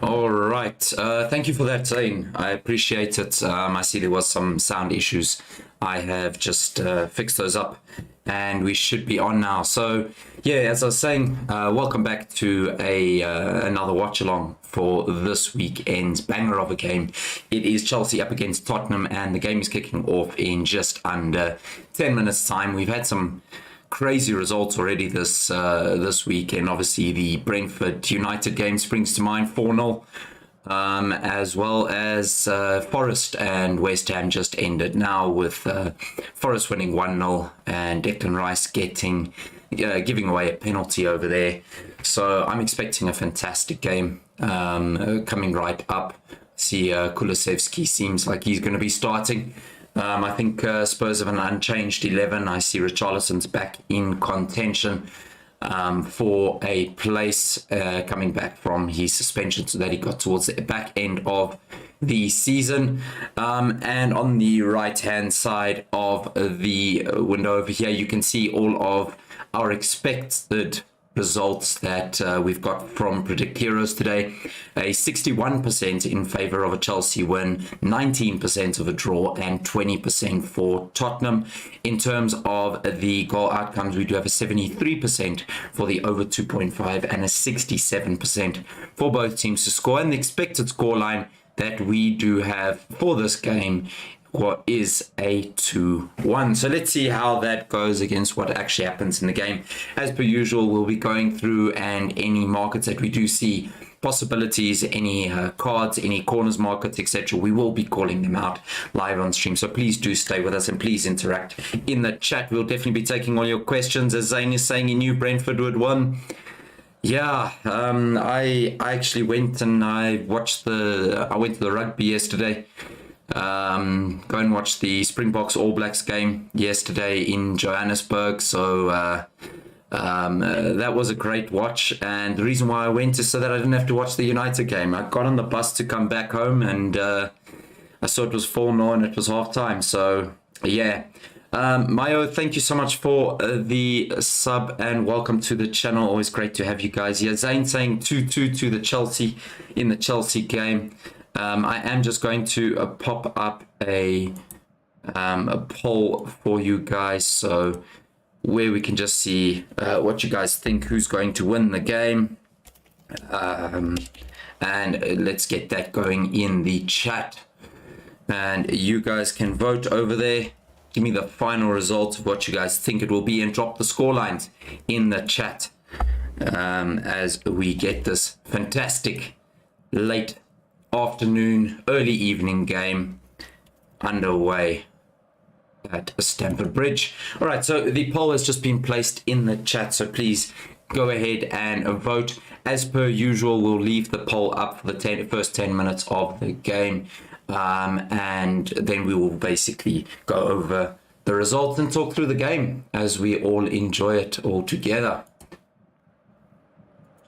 All right. Thank you for that, Zane. I appreciate it. I see there was some sound issues. I have just fixed those up, and we should be on now. So, yeah, as I was saying, welcome back to another watch along for this weekend's banger of a game. It is Chelsea up against Tottenham, and the game is kicking off in just under 10 minutes' time. We've had some crazy results already this week, and obviously the Brentford United game springs to mind, 4-0, as well as Forest and West Ham just ended now with Forest winning 1-0 and Declan Rice giving away a penalty over there. So I'm expecting a fantastic game coming right up. See, Kulusevski seems like he's going to be starting. I think Spurs have an unchanged 11. I see Richarlison's back in contention for a place coming back from his suspension so that he got towards the back end of the season. And on the right-hand side of the window over here, you can see all of our expected results that we've got from Predict Heroes today. A 61% in favour of a Chelsea win, 19% of a draw, and 20% for Tottenham. In terms of the goal outcomes, we do have a 73% for the over 2.5 and a 67% for both teams to score. And the expected scoreline that we do have for this game what is a 2-1. So let's see how that goes against what actually happens in the game. As per usual, we'll be going through and any markets that we do see possibilities, any cards, any corners markets, etc. We will be calling them out live on stream. So please do stay with us and please interact in the chat. We'll definitely be taking all your questions. As Zane is saying, he knew Brentford would win. Yeah, I actually went and I went to the rugby yesterday. Go and watch the Springboks All Blacks game yesterday in Johannesburg. So that was a great watch. And the reason why I went is so that I didn't have to watch the United game. I got on the bus to come back home and I saw it was 4-0 and it was half time. So yeah. Mayo, thank you so much for the sub and welcome to the channel. Always great to have you guys here. Zane saying 2-2 to the Chelsea in the Chelsea game. I am just going to pop up a poll for you guys, so where we can just see what you guys think, who's going to win the game, and let's get that going in the chat. And you guys can vote over there. Give me the final results of what you guys think it will be, and drop the score lines in the chat as we get this fantastic late afternoon, early evening game underway at Stamford Bridge. All right, so the poll has just been placed in the chat, so please go ahead and vote. As per usual, we'll leave the poll up for the first 10 minutes of the game, and then we will basically go over the results and talk through the game as we all enjoy it all together.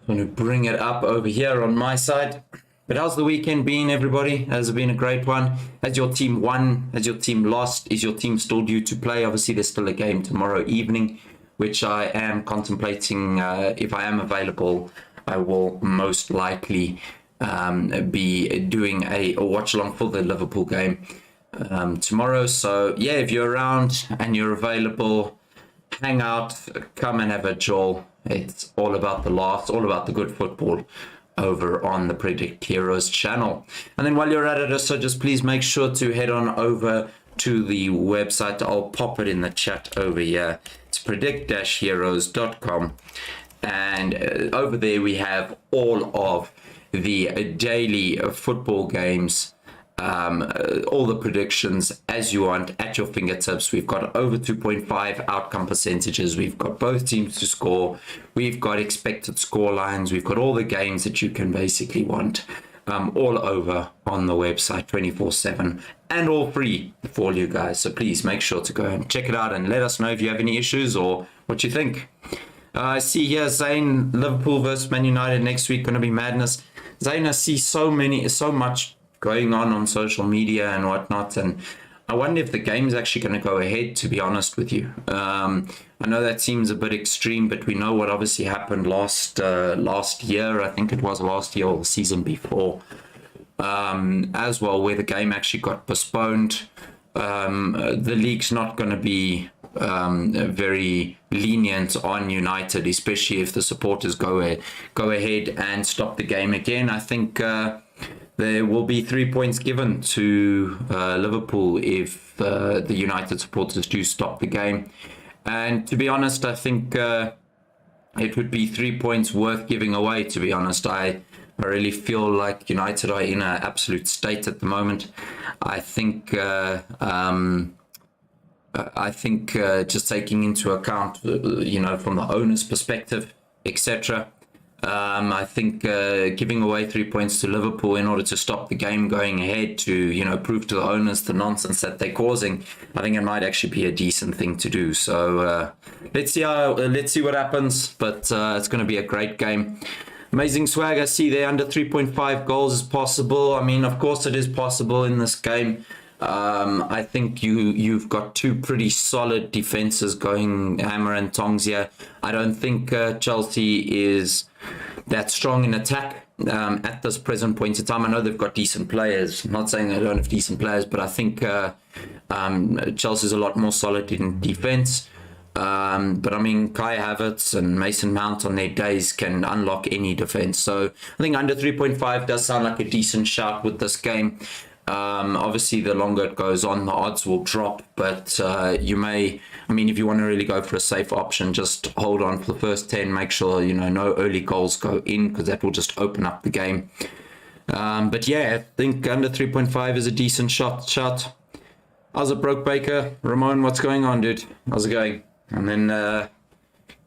I'm going to bring it up over here on my side. But how's the weekend been, everybody? Has it been a great one? Has your team won? Has your team lost? Is your team still due to play? Obviously, there's still a game tomorrow evening, which I am contemplating. If I am available, I will most likely be doing a watch along for the Liverpool game tomorrow. So, yeah, if you're around and you're available, hang out, come and have a jaw. It's all about the laughs, all about the good football over on the Predict Heroes channel. And then while you're at it, so just please make sure to head on over to the website. I'll pop it in the chat over here. It's predict-heroes.com, and over there we have all of the daily football games, all the predictions as you want at your fingertips. We've got over 2.5 outcome percentages. We've got both teams to score. We've got expected score lines. We've got all the games that you can basically want all over on the website 24/7 and all free for all you guys. So please make sure to go and check it out and let us know if you have any issues or what you think. I see here Zane, Liverpool versus Man United next week, going to be madness. Zane, I see so much going on social media and whatnot, and I wonder if the game's actually going to go ahead, to be honest with you. I know that seems a bit extreme, but we know what obviously happened last year. I think it was last year or the season before, as well, where the game actually got postponed. The league's not going to be very lenient on United, especially if the supporters go ahead and stop the game again. I think there will be 3 points given to Liverpool if the United supporters do stop the game. And to be honest, I think it would be 3 points worth giving away, to be honest. I really feel like United are in an absolute state at the moment. I think just taking into account, from the owner's perspective, etc. I think giving away 3 points to Liverpool in order to stop the game going ahead, to prove to the owners the nonsense that they're causing, I think it might actually be a decent thing to do. So let's see what happens. But it's going to be a great game. Amazing Swag, I see there under 3.5 goals is possible. I mean, of course it is possible in this game. I think you've got two pretty solid defenses going hammer and tongs here. I don't think Chelsea is that strong in attack at this present point in time. I know they've got decent players. I'm not saying they don't have decent players, but I think Chelsea's a lot more solid in defense. But I mean, Kai Havertz and Mason Mount on their days can unlock any defense. So I think under 3.5 does sound like a decent shout with this game. Obviously, the longer it goes on, the odds will drop. But if you want to really go for a safe option, just hold on for the first 10. Make sure, no early goals go in, because that will just open up the game. But yeah, I think under 3.5 is a decent shot. How's it, Broke Baker? Ramon, what's going on, dude? How's it going? And then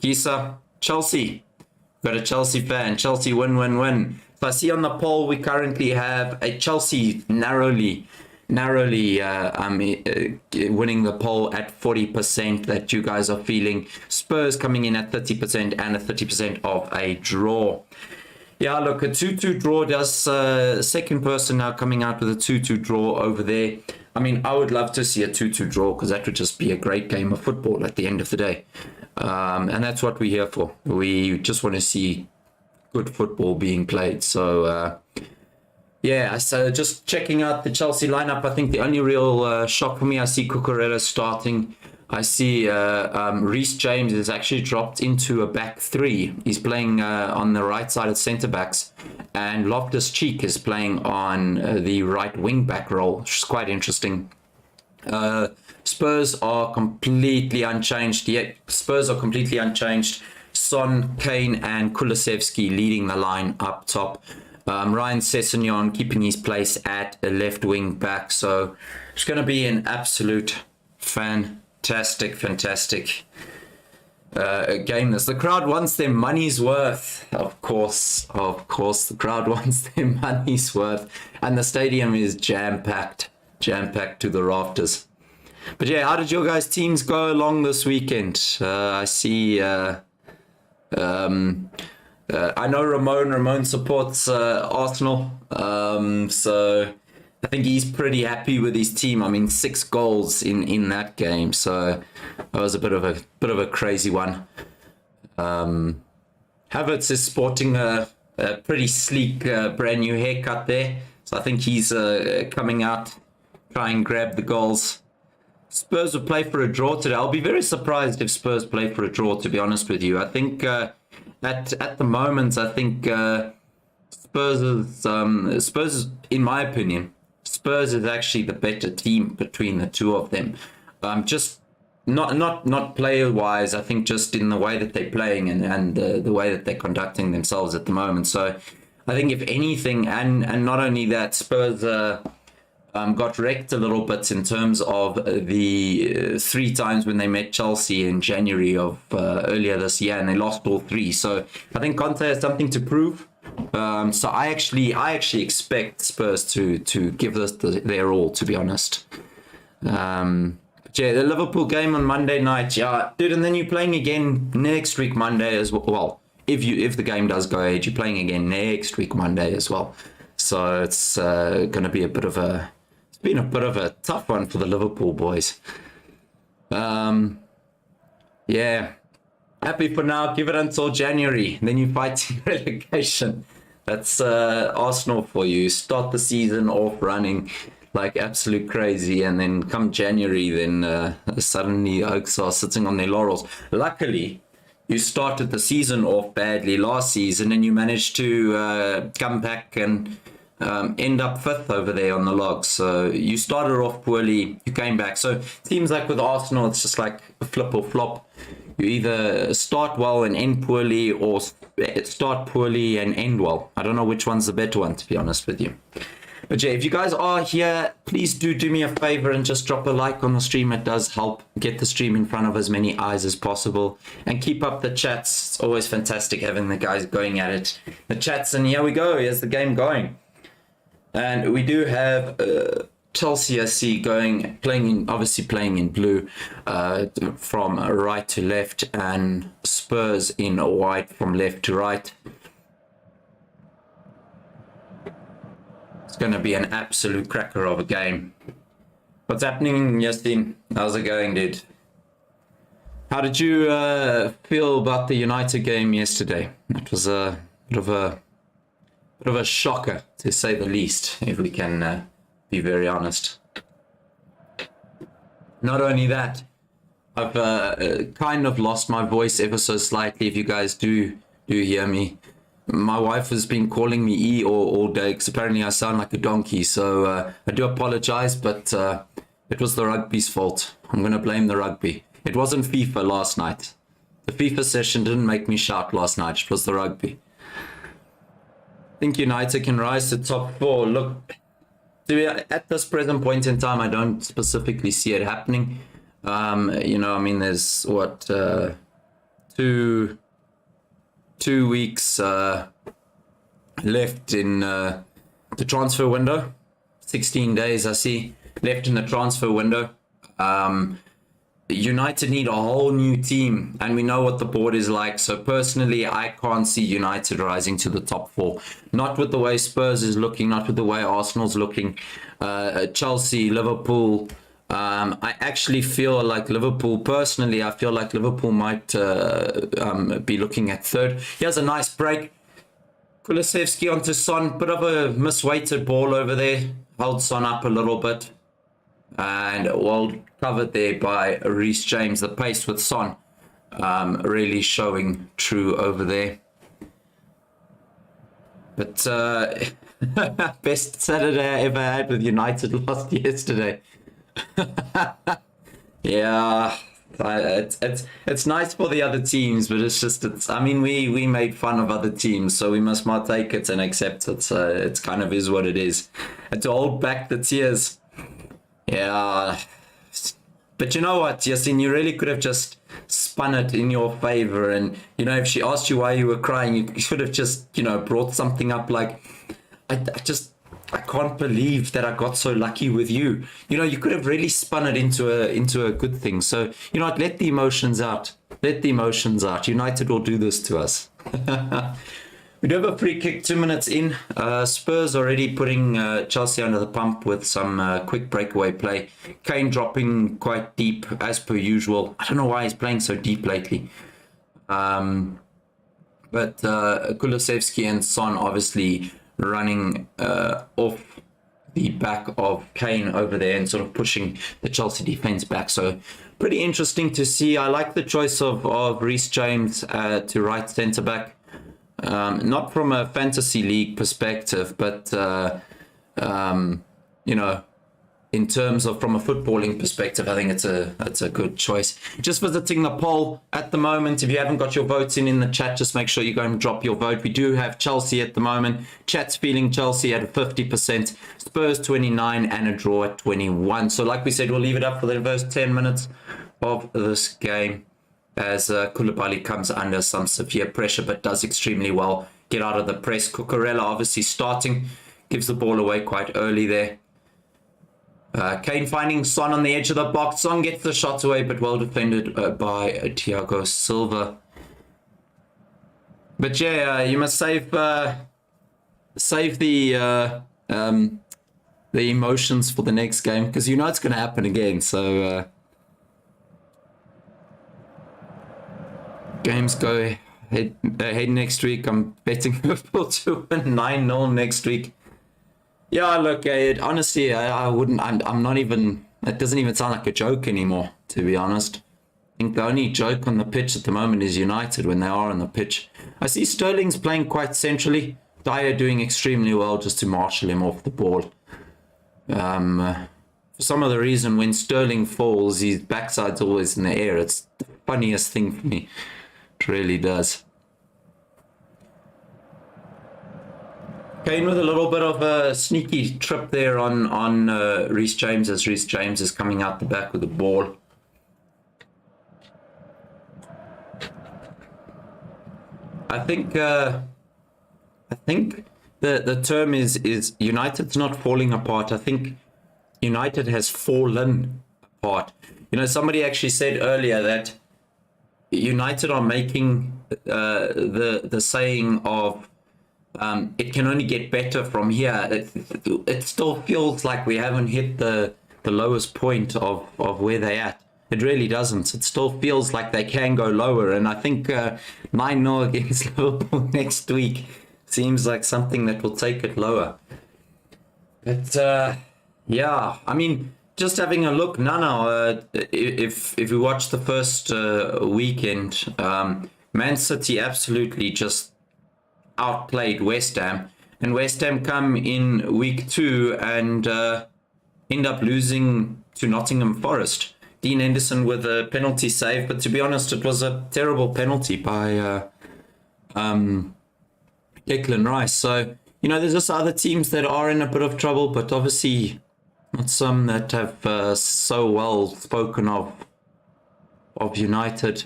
Kisa, Chelsea. Got a Chelsea fan. Chelsea win. So I see on the poll we currently have a Chelsea narrowly winning the poll at 40% that you guys are feeling. Spurs coming in at 30% and a 30% of a draw. Yeah, look, a 2-2 draw does, second person now coming out with a 2-2 draw over there. I mean, I would love to see a 2-2 draw, because that would just be a great game of football at the end of the day. And that's what we're here for. We just want to see good football being played. So, so just checking out the Chelsea lineup, I think the only real shock for me, I see Cucurella starting. I see Reece James is actually dropped into a back three. He's playing on the right side of centre backs, and Loftus-Cheek is playing on the right wing back role, which is quite interesting. Spurs are completely unchanged. Son, Kane, and Kulusevski leading the line up top. Ryan Sessegnon keeping his place at a left wing back. So it's going to be an absolute fantastic game. The crowd wants their money's worth. Of course, the crowd wants their money's worth, and the stadium is jam-packed to the rafters. But yeah, how did your guys' teams go along this weekend? I see. I know Ramon supports Arsenal, so I think he's pretty happy with his team. I mean, 6 goals in that game, so that was a bit of a crazy one. Havertz is sporting a pretty sleek brand new haircut there, so I think he's coming out try and grab the goals. Spurs will play for a draw today. I'll be very surprised if Spurs play for a draw, to be honest with you. I think at the moment, I think Spurs is, in my opinion, Spurs is actually the better team between the two of them. Just not player wise, I think just in the way that they're playing and the way that they're conducting themselves at the moment. So I think if anything, and not only that, Spurs got wrecked a little bit in terms of the 3 times when they met Chelsea in January of earlier this year, and they lost all 3. So I think Conte has something to prove. So I actually expect Spurs to give this their all, to be honest. But yeah, the Liverpool game on Monday night, yeah, dude, and then you're playing again next week Monday as well. Well, if the game does go ahead, you're playing again next week Monday as well. So it's going to be a bit of a been a bit of a tough one for the Liverpool boys. Yeah, happy for now. Give it until January. Then you fight relegation. That's Arsenal for you. Start the season off running like absolute crazy, and then come January, then suddenly Oaks are sitting on their laurels. Luckily, you started the season off badly last season, and you managed to come back and end up fifth over there on the logs. So you started off poorly, you came back. So it seems like with Arsenal, it's just like a flip or flop. You either start well and end poorly, or start poorly and end well. I don't know which one's the better one, to be honest with you. But yeah, if you guys are here, please do me a favor and just drop a like on the stream. It does help get the stream in front of as many eyes as possible. And keep up the chats. It's always fantastic having the guys going at it. The chats, and here we go. Here's the game going. And we do have Chelsea, I see, obviously playing in blue from right to left, and Spurs in white from left to right. It's going to be an absolute cracker of a game. What's happening, Yasin? How's it going, dude? How did you feel about the United game yesterday? It was a bit of a shocker, to say the least, if we can be very honest. Not only that, I've kind of lost my voice ever so slightly. If you guys do hear me, my wife has been calling me E all day because apparently I sound like a donkey. So I do apologize, but it was the rugby's fault. I'm going to blame the rugby. It wasn't FIFA last night. The FIFA session didn't make me shout last night. It was the rugby. I think United can rise to top four. Look, at this present point in time, I don't specifically see it happening. There's what 2 weeks left in the transfer window. 16 days I see left in the transfer window. United need a whole new team, and we know what the board is like. So personally, I can't see United rising to the top four. Not with the way Spurs is looking, not with the way Arsenal's looking. Chelsea, Liverpool. I actually feel like Liverpool, personally, I feel like Liverpool might be looking at third. Here's a nice break. Kulusevski onto Son. Bit of a misweighted ball over there. Held Son up a little bit. And well covered there by Reece James. The pace with Son really showing true over there. But best Saturday I ever had with United lost yesterday. Yeah, it's nice for the other teams, but we made fun of other teams, so we must not take it and accept it. So it kind of is what it is. And to hold back the tears. Yeah, but you know what, Yasin, you really could have just spun it in your favor, and if she asked you why you were crying, you should have just brought something up like, I can't believe that I got so lucky with you. You could have really spun it into a good thing. So let the emotions out. Let the emotions out. United will do this to us. We do have a free kick 2 minutes in. Spurs already putting Chelsea under the pump with some quick breakaway play. Kane dropping quite deep as per usual. I don't know why he's playing so deep lately. But Kulusevski and Son obviously running off the back of Kane over there and sort of pushing the Chelsea defense back. So pretty interesting to see. I like the choice of Reece James to right centre back. Not from a fantasy league perspective, but in terms of from a footballing perspective, I think it's a good choice. Just visiting the poll at the moment. If you haven't got your votes in the chat, just make sure you go and drop your vote. We do have Chelsea at the moment. Chat's feeling Chelsea at 50%, Spurs 29, and a draw at 21. So like we said, we'll leave it up for the first 10 minutes of this game, as Koulibaly comes under some severe pressure, but does extremely well get out of the press. Cucurella obviously starting, gives the ball away quite early there. Kane finding Son on the edge of the box. Son gets the shot away, but well defended by Thiago Silva. But yeah, you must save the the emotions for the next game, because you know it's going to happen again. So games go ahead next week. I'm betting Liverpool to win 9-0 next week. Yeah, look, honestly, I wouldn't. I'm not even. It doesn't even sound like a joke anymore, to be honest. I think the only joke on the pitch at the moment is United when they are on the pitch. I see Sterling's playing quite centrally. Dyer doing extremely well just to marshal him off the ball. For some other reason, when Sterling falls, his backside's always in the air. It's the funniest thing for me. It really does. Kane with a little bit of a sneaky trip there on Reece James, as Reece James is coming out the back with the ball. I think the term is United's not falling apart. I think United has fallen apart. You know, somebody actually said earlier that United are making the saying of it can only get better from here. It still feels like we haven't hit the lowest point of where they're at. It really doesn't. It still feels like they can go lower. And I think 9-0 against Liverpool next week seems like something that will take it lower. But yeah, I mean, just having a look now, if we watch the first weekend, Man City absolutely just outplayed West Ham. And West Ham come in week 2 and end up losing to Nottingham Forest. Dean Henderson with a penalty save, but to be honest, it was a terrible penalty by Declan Rice. So, you know, there's just other teams that are in a bit of trouble, but obviously not some that have so well spoken of United.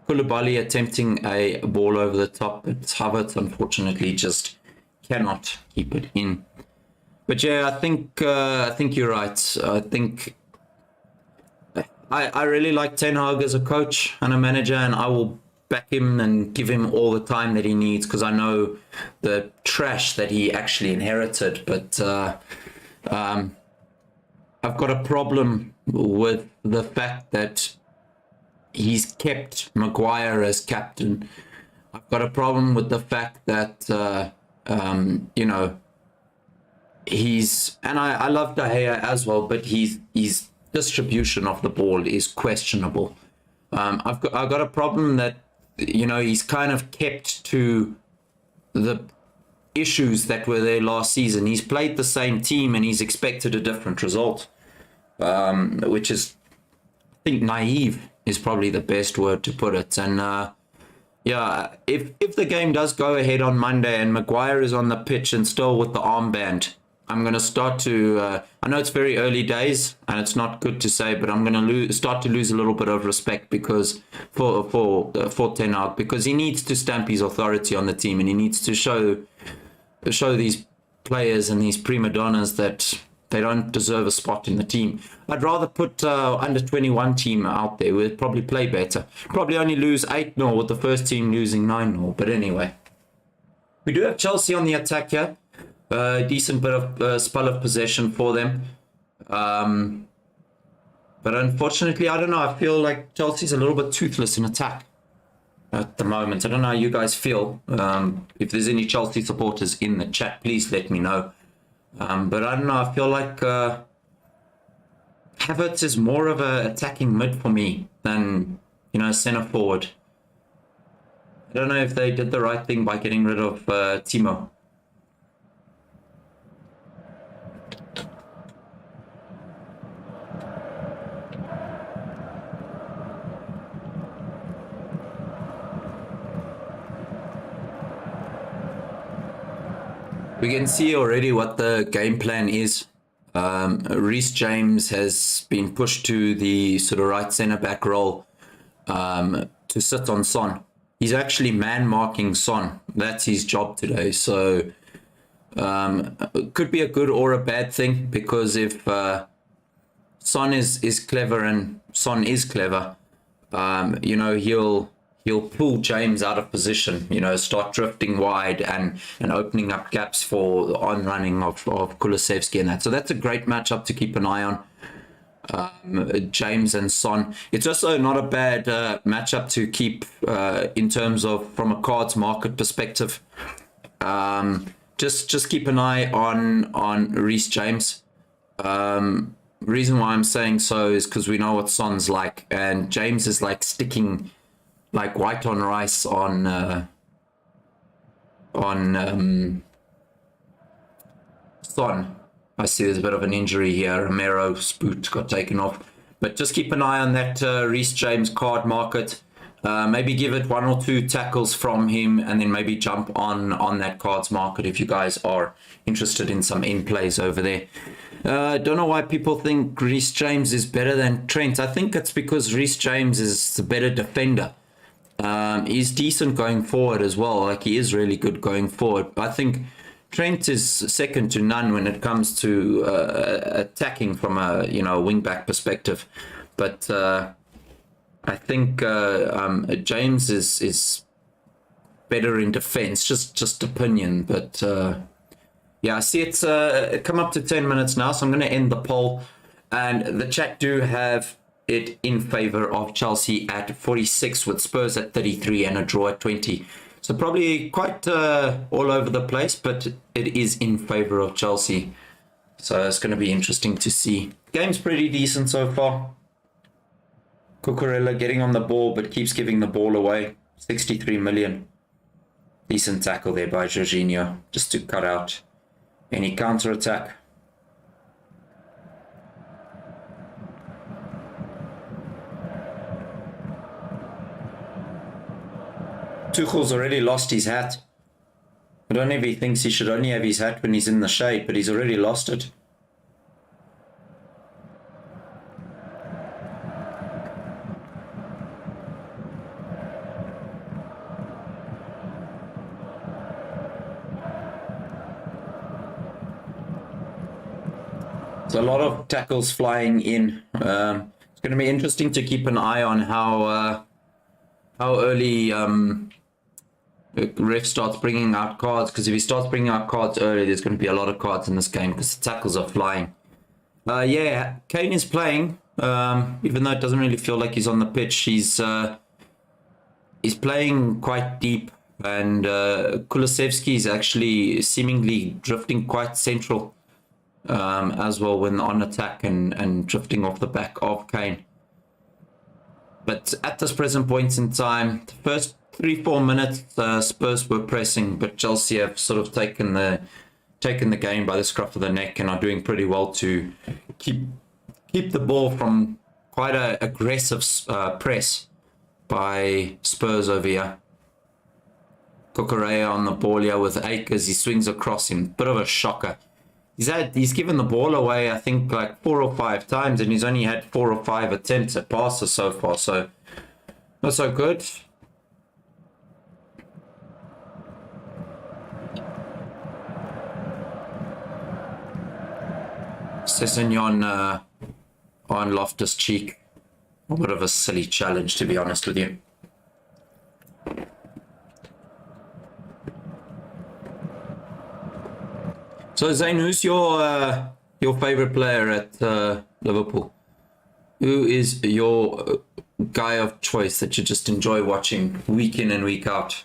Koulibaly attempting a ball over the top, but Havertz unfortunately just cannot keep it in. But yeah, I think you're right. I think I really like Ten Hag as a coach and a manager, and I will back him and give him all the time that he needs, because I know the trash that he actually inherited. But I've got a problem with the fact that he's kept Maguire as captain. I've got a problem with the fact that you know, I love De Gea as well, but his distribution of the ball is questionable. I've got a problem that, you know, he's kind of kept to the issues that were there last season. He's played the same team and he's expected a different result, which is, I think, naive is probably the best word to put it. And yeah, if the game does go ahead on Monday and Maguire is on the pitch and still with the armband, I'm going to start to, I know it's very early days and it's not good to say, but I'm going to start to lose a little bit of respect because for Ten Hag, because he needs to stamp his authority on the team and he needs to show these players and these prima donnas that they don't deserve a spot in the team. I'd rather put under 21 team out there. We'd probably play better. Probably only lose 8-0 with the first team losing 9-0. But anyway, we do have Chelsea on the attack here. Decent bit of spell of possession for them. But unfortunately, I don't know. I feel like Chelsea's a little bit toothless in attack at the moment. I don't know how you guys feel. If there's any Chelsea supporters in the chat, please let me know. But I don't know. I feel like Havertz is more of a attacking mid for me than, you know, centre forward. I don't know if they did the right thing by getting rid of Timo. We can see already what the game plan is. Reece James has been pushed to the sort of right centre-back role to sit on Son. He's actually man-marking Son. That's his job today. So it could be a good or a bad thing, because if Son is clever and Son is clever, you know, he'll pull James out of position, you know, start drifting wide and opening up gaps for the on running of Kulusevski and that. So that's a great matchup to keep an eye on. James and Son. It's also not a bad matchup to keep in terms of from a cards market perspective. Just keep an eye on Reece James. Reason why I'm saying so is because we know what Son's like, and James is like sticking like white on rice on Son. I see there's a bit of an injury here. Romero's boot got taken off. But just keep an eye on that Reece James card market. Maybe give it 1 or 2 tackles from him and then maybe jump on that cards market if you guys are interested in some in plays over there. Don't know why people think Reece James is better than Trent. I think it's because Reece James is the better defender. He's decent going forward as well. Like, he is really good going forward. I think Trent is second to none when it comes to attacking from a wing back perspective, but I think James is better in defense. Just opinion, but yeah, I see it's come up to 10 minutes now, so I'm going to end the poll, and the chat do have it in favor of Chelsea at 46 with Spurs at 33 and a draw at 20. So probably quite all over the place, but it is in favor of Chelsea. So it's going to be interesting to see. Game's pretty decent so far. Cucurella getting on the ball, but keeps giving the ball away. 63 million. Decent tackle there by Jorginho, just to cut out any counter-attack. Tuchel's already lost his hat. I don't know if he thinks he should only have his hat when he's in the shade, but he's already lost it. There's a lot of tackles flying in. It's going to be interesting to keep an eye on how early ref starts bringing out cards, because if he starts bringing out cards early, there's going to be a lot of cards in this game because the tackles are flying. Yeah, Kane is playing, even though it doesn't really feel like he's on the pitch. He's playing quite deep, and Kulusevski is actually seemingly drifting quite central as well when on attack and drifting off the back of Kane. But at this present point in time, the first 3-4 minutes, Spurs were pressing, but Chelsea have sort of taken the game by the scruff of the neck and are doing pretty well to keep the ball from quite an aggressive press by Spurs over here. Cucurella on the ball here with Akers. He swings across him. Bit of a shocker. He's given the ball away, I think, like 4 or 5 times, and he's only had 4 or 5 attempts at passes so far, so not so good. Sessegnon on Loftus-Cheek. A bit of a silly challenge, to be honest with you. So Zane, who's your favorite player at Liverpool? Who is your guy of choice that you just enjoy watching week in and week out?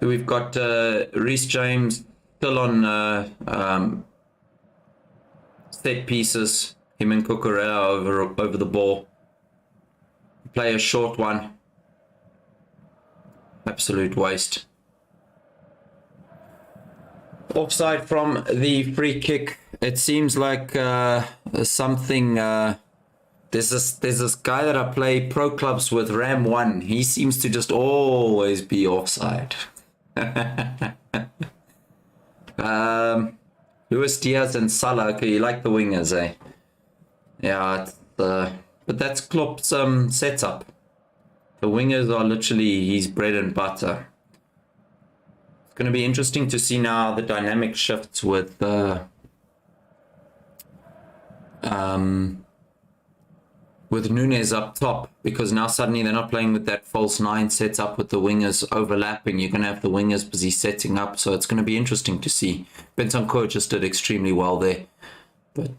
We've got Reece James still on set pieces. Him and Cucurella over the ball. Play a short one. Absolute waste. Offside from the free kick. It seems like something. There's this guy that I play pro clubs with, Ram One. He seems to just always be offside. Luis Diaz and Salah. Okay, you like the wingers, eh? Yeah, but that's Klopp's setup. The wingers are literally his bread and butter. Going to be interesting to see now the dynamic shifts with with Nunes up top, because now suddenly they're not playing with that false 9 set up with the wingers overlapping. You're going to have the wingers busy setting up, so it's going to be interesting to see. Bentancur just did extremely well there, but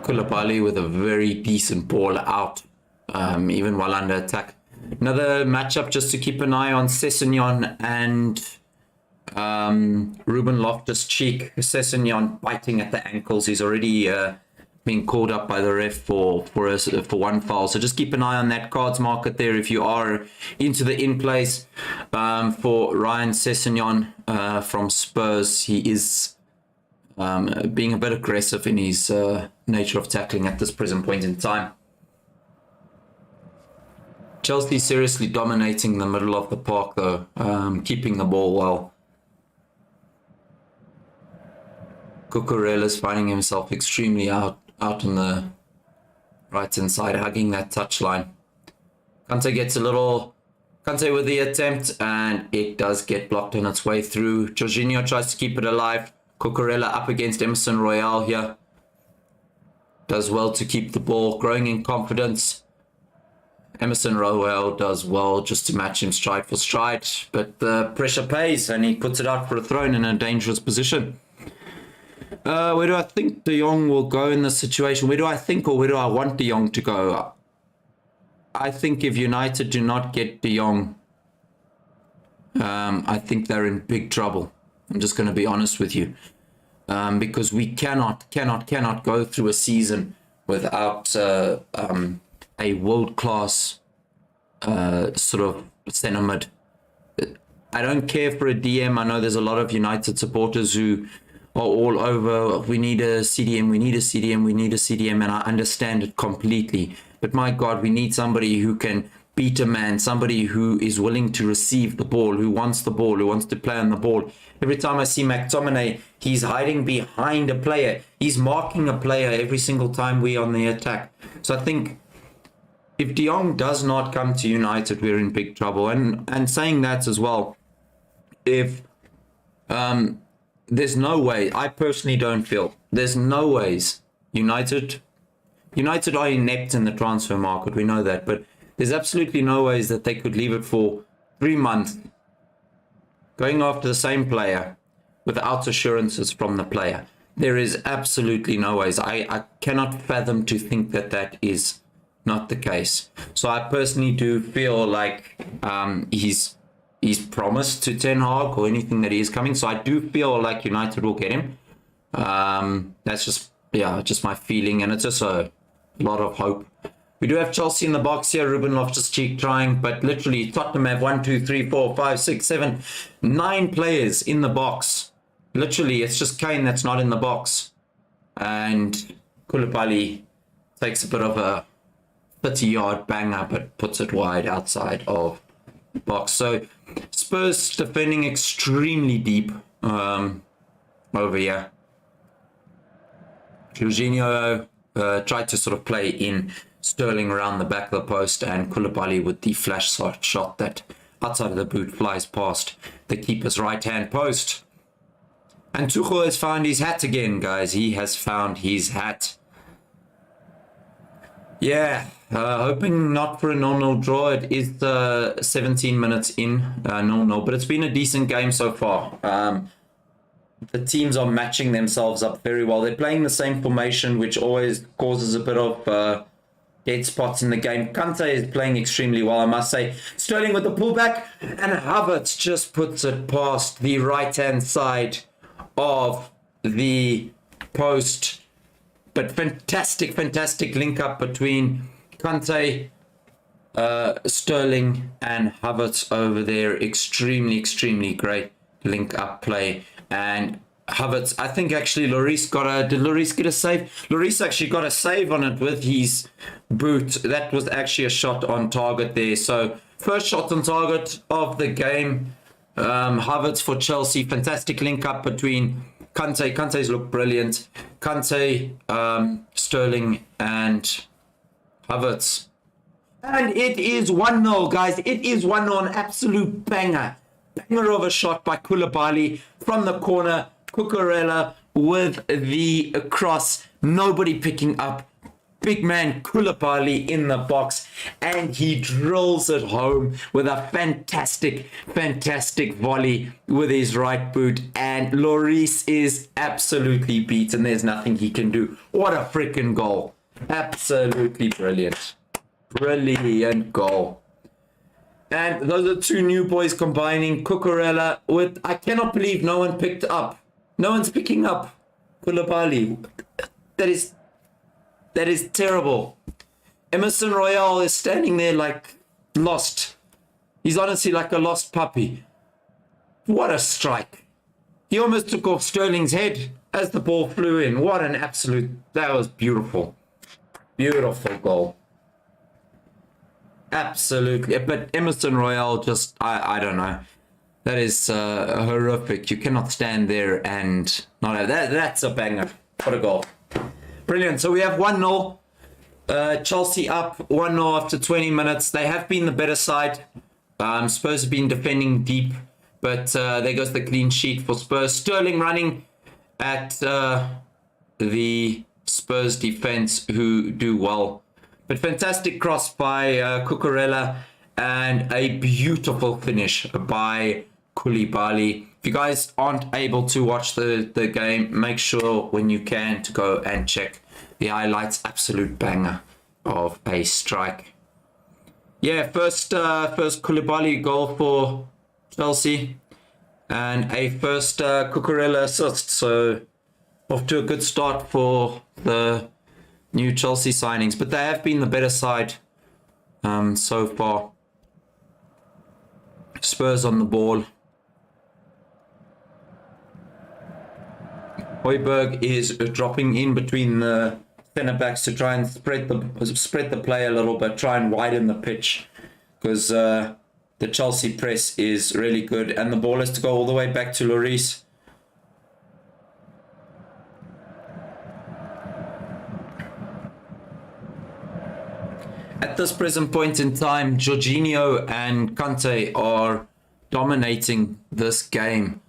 Koulibaly with a very decent ball out, even while under attack. Another matchup just to keep an eye on, Sessegnon and Ruben Loftus-Cheek. Sessegnon biting at the ankles. He's already being called up by the ref for one foul. So just keep an eye on that cards market there if you are into the in place for Ryan Sessegnon from Spurs. He is being a bit aggressive in his nature of tackling at this present point in time. Chelsea seriously dominating the middle of the park though, keeping the ball well. Cucurella's finding himself extremely out on the right hand side, hugging that touchline. Kante gets a little Kante with the attempt, and it does get blocked on its way through. Jorginho tries to keep it alive. Cucurella up against Emerson Royale here. Does well to keep the ball, growing in confidence. Emerson Royale does well just to match him stride for stride, but the pressure pays and he puts it out for a throw in a dangerous position. Where do I think De Jong will go in this situation? Where do I think, or where do I want De Jong to go? I think if United do not get De Jong, I think they're in big trouble. I'm just going to be honest with you. Because we cannot go through a season without a world-class sort of centre mid. I don't care for a DM. I know there's a lot of United supporters who are all over, we need a CDM, we need a CDM, we need a CDM, and I understand it completely. But my God, we need somebody who can beat a man, somebody who is willing to receive the ball, who wants the ball, who wants to play on the ball. Every time I see McTominay, he's hiding behind a player. He's marking a player every single time we're on the attack. So I think if De Jong does not come to United, we're in big trouble. And saying that as well, if there's no way, I personally don't feel, there's no ways United are inept in the transfer market, we know that, but there's absolutely no ways that they could leave it for 3 months going after the same player without assurances from the player. There is absolutely no ways. I cannot fathom to think that that is not the case. So I personally do feel like he's promised to Ten Hag or anything that he is coming. So I do feel like United will get him. That's just my feeling, and it's just a lot of hope. We do have Chelsea in the box here. Ruben Loftus-Cheek trying, but literally Tottenham have 1, 2, 3, 4, 5, 6, 7, 9 players in the box. Literally, it's just Kane that's not in the box. And Koulibaly takes a bit of a 30-yard banger, but puts it wide outside of the box. So Spurs defending extremely deep over here. Jorginho tried to sort of play in Sterling around the back of the post, and Koulibaly with the flash shot that outside of the boot flies past the keeper's right-hand post. And Tuchel has found his hat again, guys. He has found his hat. Yeah, hoping not for a 0-0 draw. It is 17 minutes in, 0-0, but it's been a decent game so far. The teams are matching themselves up very well. They're playing the same formation, which always causes a bit of dead spots in the game. Kante is playing extremely well, I must say. Sterling with the pullback, and Havertz just puts it past the right-hand side of the post. But fantastic link up between Kante, Sterling, and Havertz over there. Extremely great link up play. And Havertz, I think actually Lloris did Lloris get a save? Lloris actually got a save on it with his boot. That was actually a shot on target there. So first shot on target of the game. Havertz for Chelsea. Fantastic link up between Kante. Kante's looked brilliant. Kante, Sterling, and Havertz. And it is 1-0, guys. It is 1-0, an absolute banger. banger of a shot by Koulibaly from the corner. Cucurella with the cross. Nobody picking up. Big man Koulibaly in the box, and he drills it home with a fantastic volley with his right boot, and Lloris is absolutely beaten. There's nothing he can do. What a freaking goal. Absolutely brilliant. Brilliant goal. And those are two new boys combining. Cucurella with, I cannot believe no one picked up. No one's picking up Koulibaly. That is terrible. Emerson Royale is standing there like lost. He's honestly like a lost puppy. What a strike. He almost took off Sterling's head as the ball flew in. What an absolute, that was beautiful. Beautiful goal. Absolutely. But Emerson Royale just, I don't know. That is horrific. You cannot stand there and not have that. That's a banger. What a goal. Brilliant. So we have 1-0. Chelsea up 1-0 after 20 minutes. They have been the better side. Spurs have been defending deep. But there goes the clean sheet for Spurs. Sterling running at the Spurs defense, who do well. But fantastic cross by Cucurella and a beautiful finish by Koulibaly. If you guys aren't able to watch the game, make sure when you can to go and check the highlights. Absolute banger of a strike. Yeah, first Koulibaly goal for Chelsea and a first Cucurella assist. So off to a good start for the new Chelsea signings, but they have been the better side so far. Spurs on the ball. Højbjerg is dropping in between the centre backs to try and spread the play a little bit, try and widen the pitch, because the Chelsea press is really good, and the ball has to go all the way back to Lloris. At this present point in time, Jorginho and Kante are dominating this game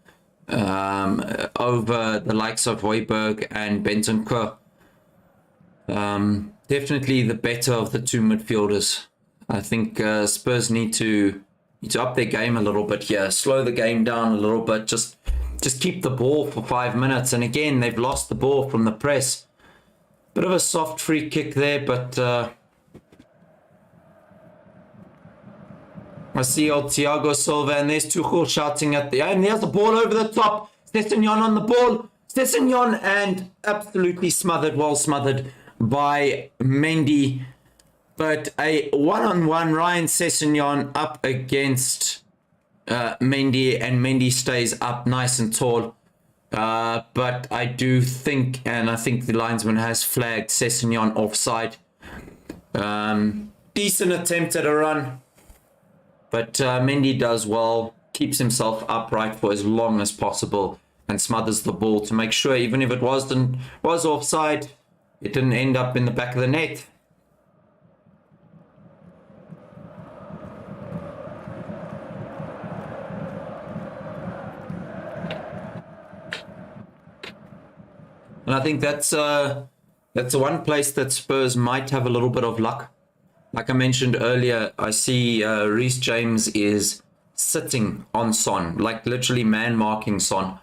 over the likes of Højbjerg and Bentancur. Definitely the better of the two midfielders. I think Spurs need to up their game a little bit here, slow the game down a little bit, just keep the ball for 5 minutes. And again, they've lost the ball from the press. Bit of a soft free kick there, but I see old Thiago Silva, and there's Tuchel shouting at the end. There's the ball over the top. Sessegnon on the ball. Sessegnon, and absolutely smothered, well smothered by Mendy. But a one-on-one, Ryan Sessegnon up against Mendy, and Mendy stays up nice and tall. But I do think, and I think the linesman has flagged Sessegnon offside. Decent attempt at a run. But Mendy does well, keeps himself upright for as long as possible, and smothers the ball to make sure, even if it was offside, it didn't end up in the back of the net. And I think that's one place that Spurs might have a little bit of luck. Like I mentioned earlier, I see Reece James is sitting on Son, like literally man-marking Son.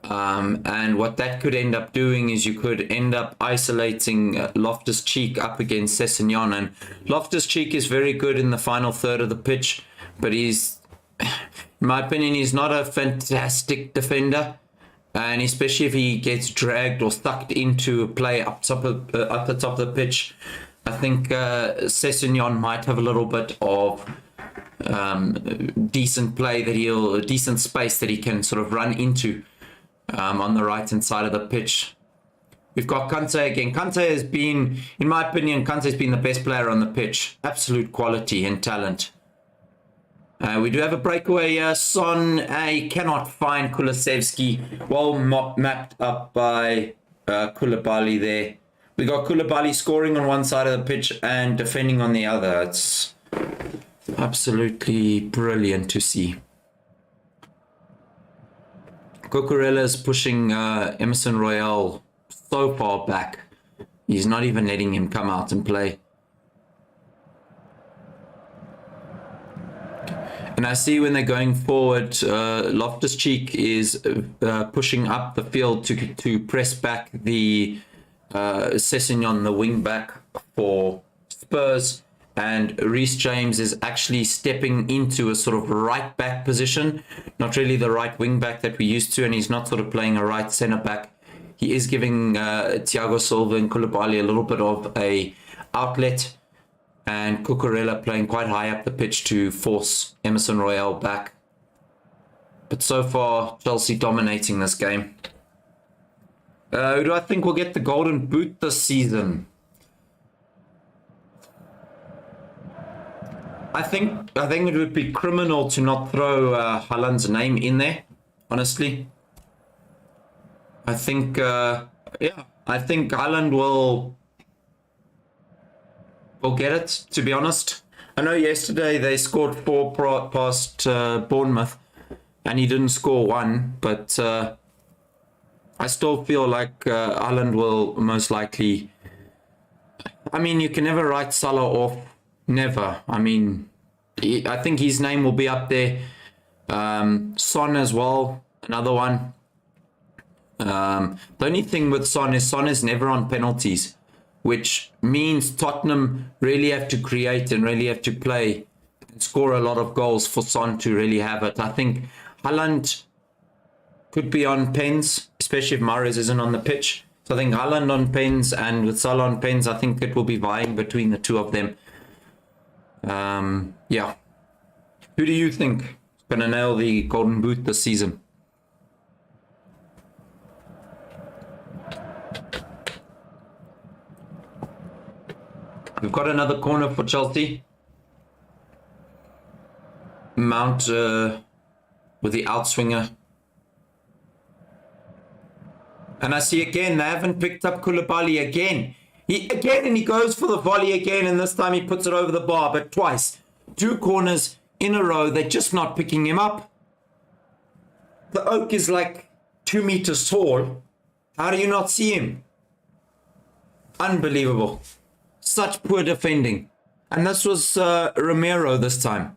And what that could end up doing is you could end up isolating Loftus-Cheek up against Sessegnon. And Loftus-Cheek is very good in the final third of the pitch, but he's, in my opinion, he's not a fantastic defender. And especially if he gets dragged or sucked into a play up the top of the pitch, I think Sessegnon might have a little bit of decent play decent space that he can sort of run into on the right hand side of the pitch. We've got Kante again. Kante has been, in my opinion, Kante's been the best player on the pitch. Absolute quality and talent. We do have a breakaway. Son cannot find Kulusevski. Well mapped up by Koulibaly there. We got Koulibaly scoring on one side of the pitch and defending on the other. It's absolutely brilliant to see. Cucurella is pushing Emerson Royale so far back. He's not even letting him come out and play. And I see when they're going forward, Loftus-Cheek is pushing up the field to press back the Sessegnon, the wing back for Spurs, and Reece James is actually stepping into a sort of right back position, not really the right wing back that we used to, and he's not sort of playing a right centre back. He is giving Thiago Silva and Koulibaly a little bit of a outlet, and Cucurella playing quite high up the pitch to force Emerson Royale back. But so far, Chelsea dominating this game. Who do I think will get the golden boot this season? I think it would be criminal to not throw Haaland's name in there, honestly. I think, I think Haaland will get it, to be honest. I know yesterday they scored 4 past Bournemouth, and he didn't score 1, but I still feel like Haaland will most likely... I mean, you can never write Salah off. Never. I mean, I think his name will be up there. Son as well, another one. The only thing with Son is never on penalties, which means Tottenham really have to create and really have to play and score a lot of goals for Son to really have it. I think Haaland could be on pens, especially if Mahrez isn't on the pitch. So I think Haaland on pens, and with Salah on pens, I think it will be vying between the two of them. Yeah. Who do you think is going to nail the golden boot this season? We've got another corner for Chelsea. Mount with the outswinger. And I see again, they haven't picked up Koulibaly again. He goes for the volley again, and this time he puts it over the bar, but twice. 2 corners in a row, they're just not picking him up. The oak is like 2 meters tall. How do you not see him? Unbelievable. Such poor defending. And this was Romero this time.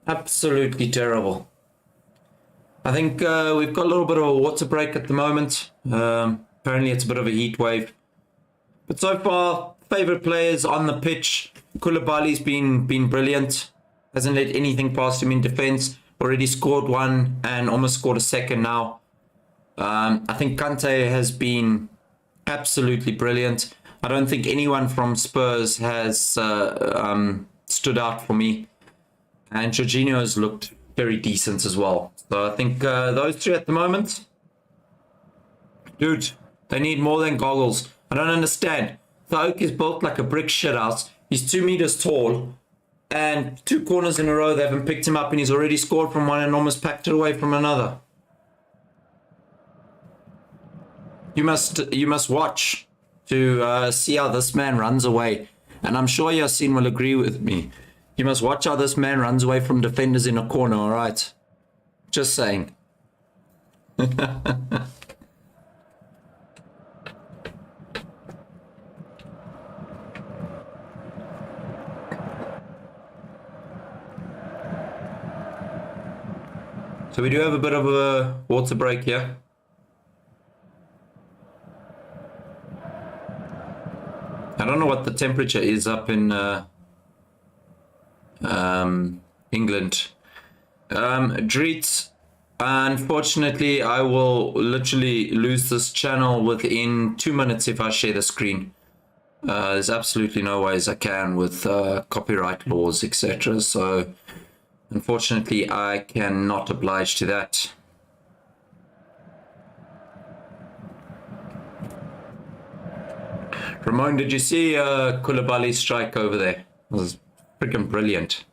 Absolutely terrible. I think we've got a little bit of a water break at the moment. Apparently it's a bit of a heat wave. But so far, favourite players on the pitch. Koulibaly's been brilliant. Hasn't let anything past him in defence. Already scored 1 and almost scored a second now. I think Kante has been absolutely brilliant. I don't think anyone from Spurs has stood out for me. And Jorginho has looked very decent as well. So I think those 2 at the moment. Dude, they need more than goggles. I don't understand. The oak is built like a brick shithouse. He's 2 meters tall. And 2 corners in a row, they haven't picked him up, and he's already scored from one and almost packed it away from another. You must watch to see how this man runs away. And I'm sure Yassine will agree with me. You must watch how this man runs away from defenders in a corner, alright? Just saying. So we do have a bit of a water break here. I don't know what the temperature is up in England. Dreets, unfortunately, I will literally lose this channel within 2 minutes if I share the screen. There's absolutely no ways I can with copyright laws, etc. So unfortunately, I cannot oblige to that. Ramon, did you see Koulibaly's strike over there? It was freaking brilliant.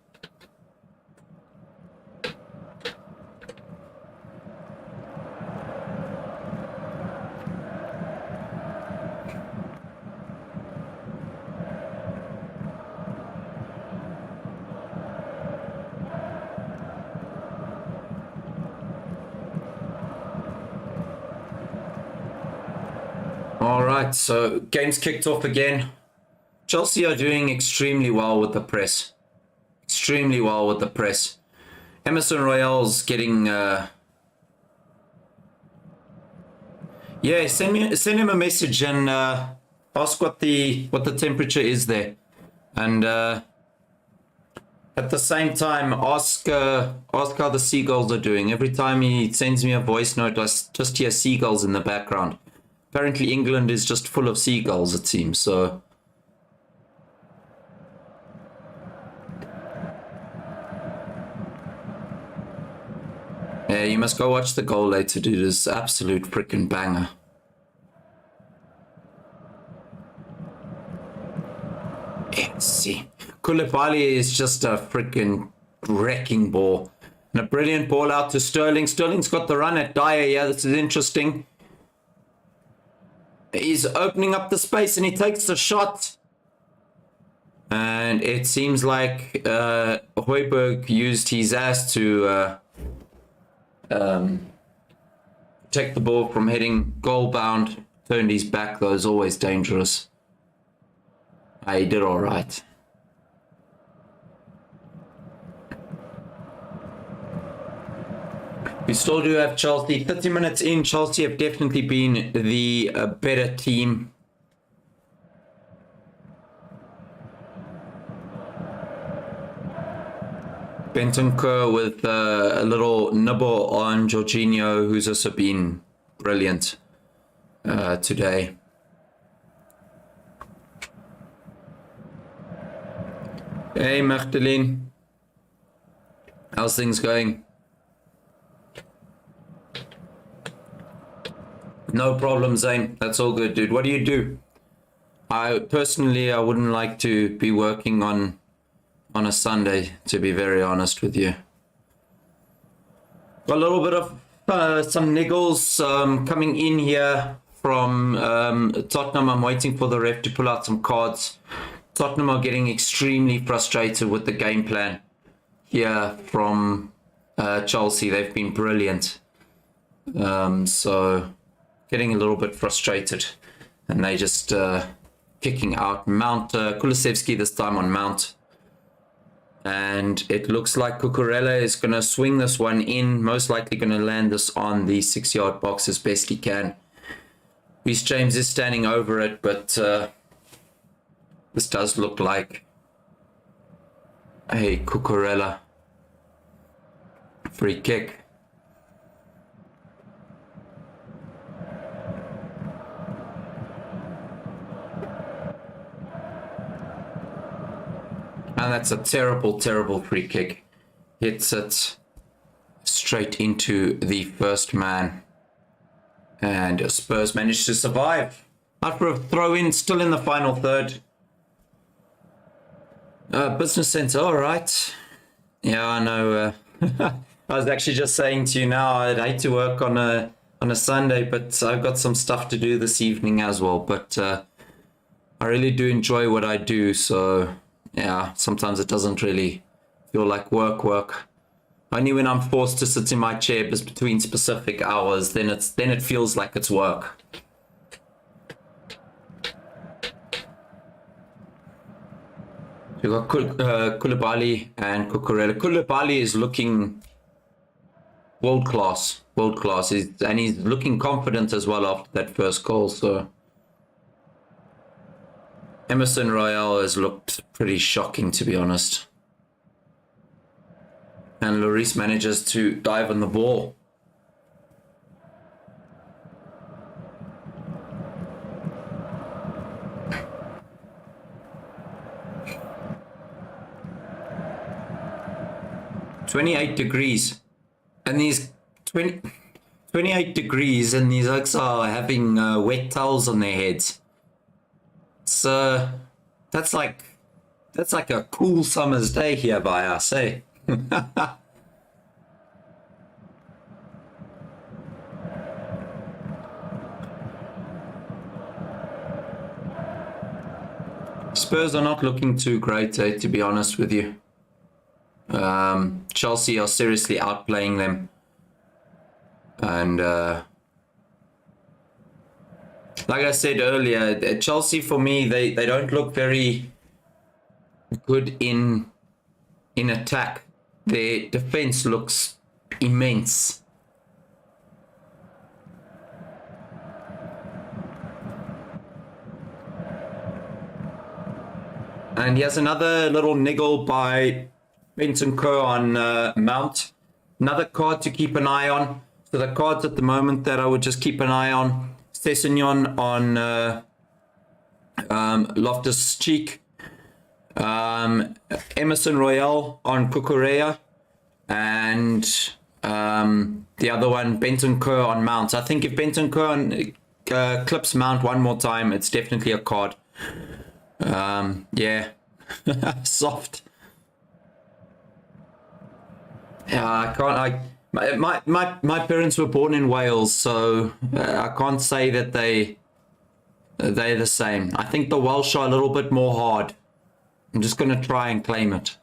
Right, so game's kicked off again. Chelsea are doing extremely well with the press. Extremely well with the press. Emerson Royale's getting... Yeah, send him a message and ask what the temperature is there. And at the same time, ask how the seagulls are doing. Every time he sends me a voice note, I just hear seagulls in the background. Apparently England is just full of seagulls, it seems, so... Yeah, you must go watch the goal later, dude. It's absolute freaking banger. Let's see. Koulibaly is just a freaking wrecking ball. And a brilliant ball out to Sterling. Sterling's got the run at Dyer. Yeah, this is interesting. He's opening up the space and he takes the shot. And it seems like Højbjerg used his ass to protect the ball from hitting goal bound. Turned his back though, is always dangerous. He did alright. We still do have Chelsea. 30 minutes in, Chelsea have definitely been the better team. Bentancur with a little nibble on Jorginho, who's also been brilliant today. Hey Magdalene, how's things going? No problem, Zane. That's all good, dude. What do you do? I wouldn't like to be working on a Sunday, to be very honest with you. Got a little bit of some niggles coming in here from Tottenham. I'm waiting for the ref to pull out some cards. Tottenham are getting extremely frustrated with the game plan here from Chelsea. They've been brilliant. So getting a little bit frustrated. And they just kicking out Mount. Kulusevski this time on Mount. And it looks like Cucurella is going to swing this one in. Most likely going to land this on the 6-yard box as best he can. Reece James is standing over it, but this does look like a Cucurella free kick. And that's a terrible, terrible free kick. Hits it straight into the first man. And Spurs managed to survive. After a throw-in, still in the final third. Business Centre, alright. Yeah, I know. I was actually just saying to you now, I'd hate to work on a Sunday, but I've got some stuff to do this evening as well. But I really do enjoy what I do, so... Yeah, sometimes it doesn't really feel like work. Only when I'm forced to sit in my chair between specific hours, then it feels like it's work. We got Koulibaly and Cucurella. Koulibaly is looking world class. And he's looking confident as well after that first goal, so... Emerson Royale has looked pretty shocking, to be honest. And Lloris manages to dive on the ball. "28 degrees. And these 28 degrees and these oaks are having wet towels on their heads. So that's like a cool summer's day here by us, eh? Spurs are not looking too great, eh, to be honest with you. Chelsea are seriously outplaying them. And like I said earlier, Chelsea for me, they don't look very good in attack. Their defense looks immense. And he has another little niggle by Benton Kerr on Mount. Another card to keep an eye on. So the cards at the moment that I would just keep an eye on: Sessegnon on Loftus-Cheek, Emerson Royale on Cucurella, and the other one, Benton Kerr on Mount. I think if Benton Kerr clips Mount one more time, it's definitely a card. Yeah, soft. Yeah, I can't. My parents were born in Wales, so I can't say that they're the same. I think the Welsh are a little bit more hard. I'm just gonna try and claim it.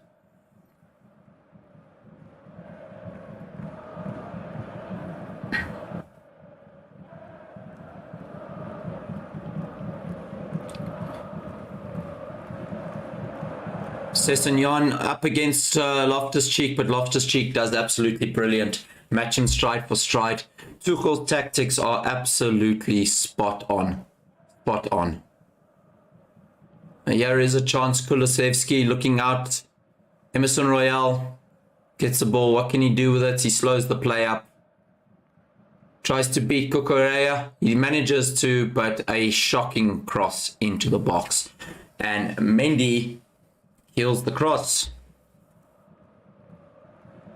Sessegnon up against Loftus-Cheek, but Loftus-Cheek does absolutely brilliant. Matching stride for stride. Tuchel's tactics are absolutely spot on. Spot on. Here is a chance. Kulusevski looking out. Emerson Royale gets the ball. What can he do with it? He slows the play up. Tries to beat Cucurella. He manages to, but a shocking cross into the box. And Mendy heals the cross.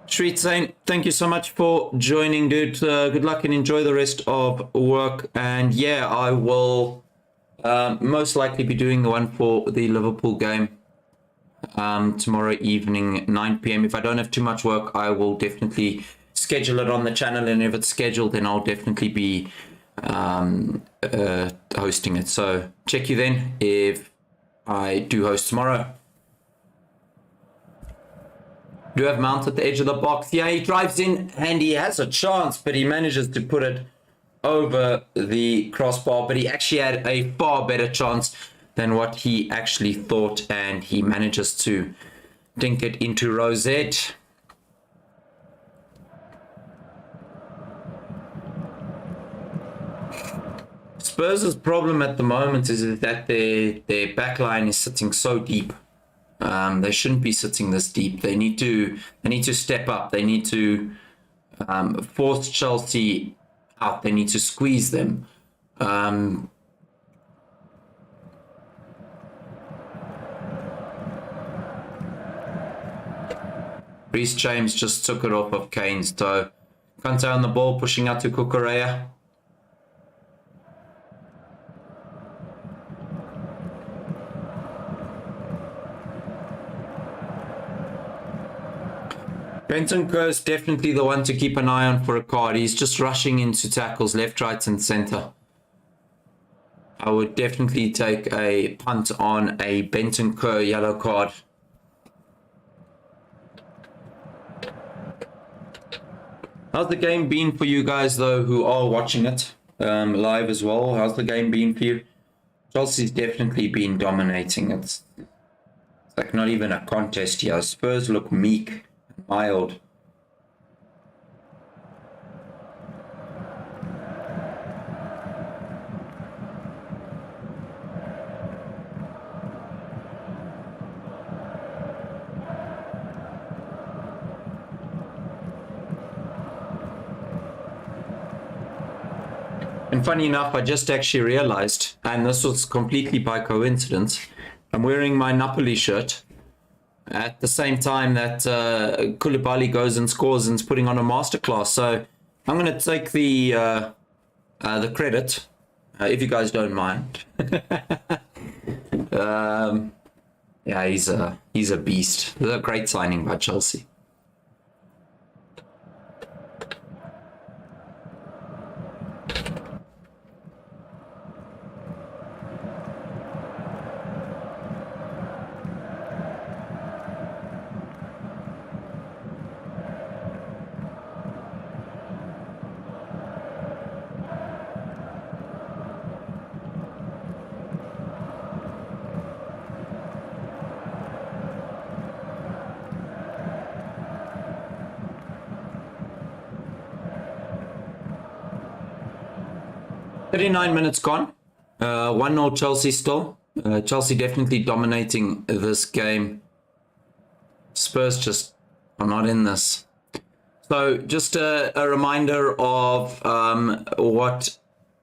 Street Saint, thank you so much for joining, dude. Good luck and enjoy the rest of work. And yeah, I will most likely be doing the one for the Liverpool game tomorrow evening, 9 p.m. If I don't have too much work, I will definitely schedule it on the channel. And if it's scheduled, then I'll definitely be hosting it. So check you then if I do host tomorrow. Do have Mount at the edge of the box. Yeah, he drives in and he has a chance, but he manages to put it over the crossbar. But he actually had a far better chance than what he actually thought, and he manages to dink it into Rosette. Spurs' problem at the moment is that their backline is sitting so deep. They shouldn't be sitting this deep. They need to step up. They need to force Chelsea out. They need to squeeze them. Reece James just took it off of Kane's toe. Kante on the ball, pushing out to Cucurella. Benton Kerr is definitely the one to keep an eye on for a card. He's just rushing into tackles left, right, and center. I would definitely take a punt on a Benton Kerr yellow card. How's the game been for you guys, though, who are watching it live as well? How's the game been for you? Chelsea's definitely been dominating. It's like not even a contest here. Spurs look meek. Mild. And funny enough, I just actually realized, and this was completely by coincidence, I'm wearing my Napoli shirt at the same time that Koulibaly goes and scores and is putting on a masterclass. So I'm going to take the credit, if you guys don't mind. Yeah, he's a beast. This is a great signing by Chelsea. 39 minutes gone. 1-0 Chelsea still. Chelsea definitely dominating this game. Spurs just are not in this. So just a reminder of what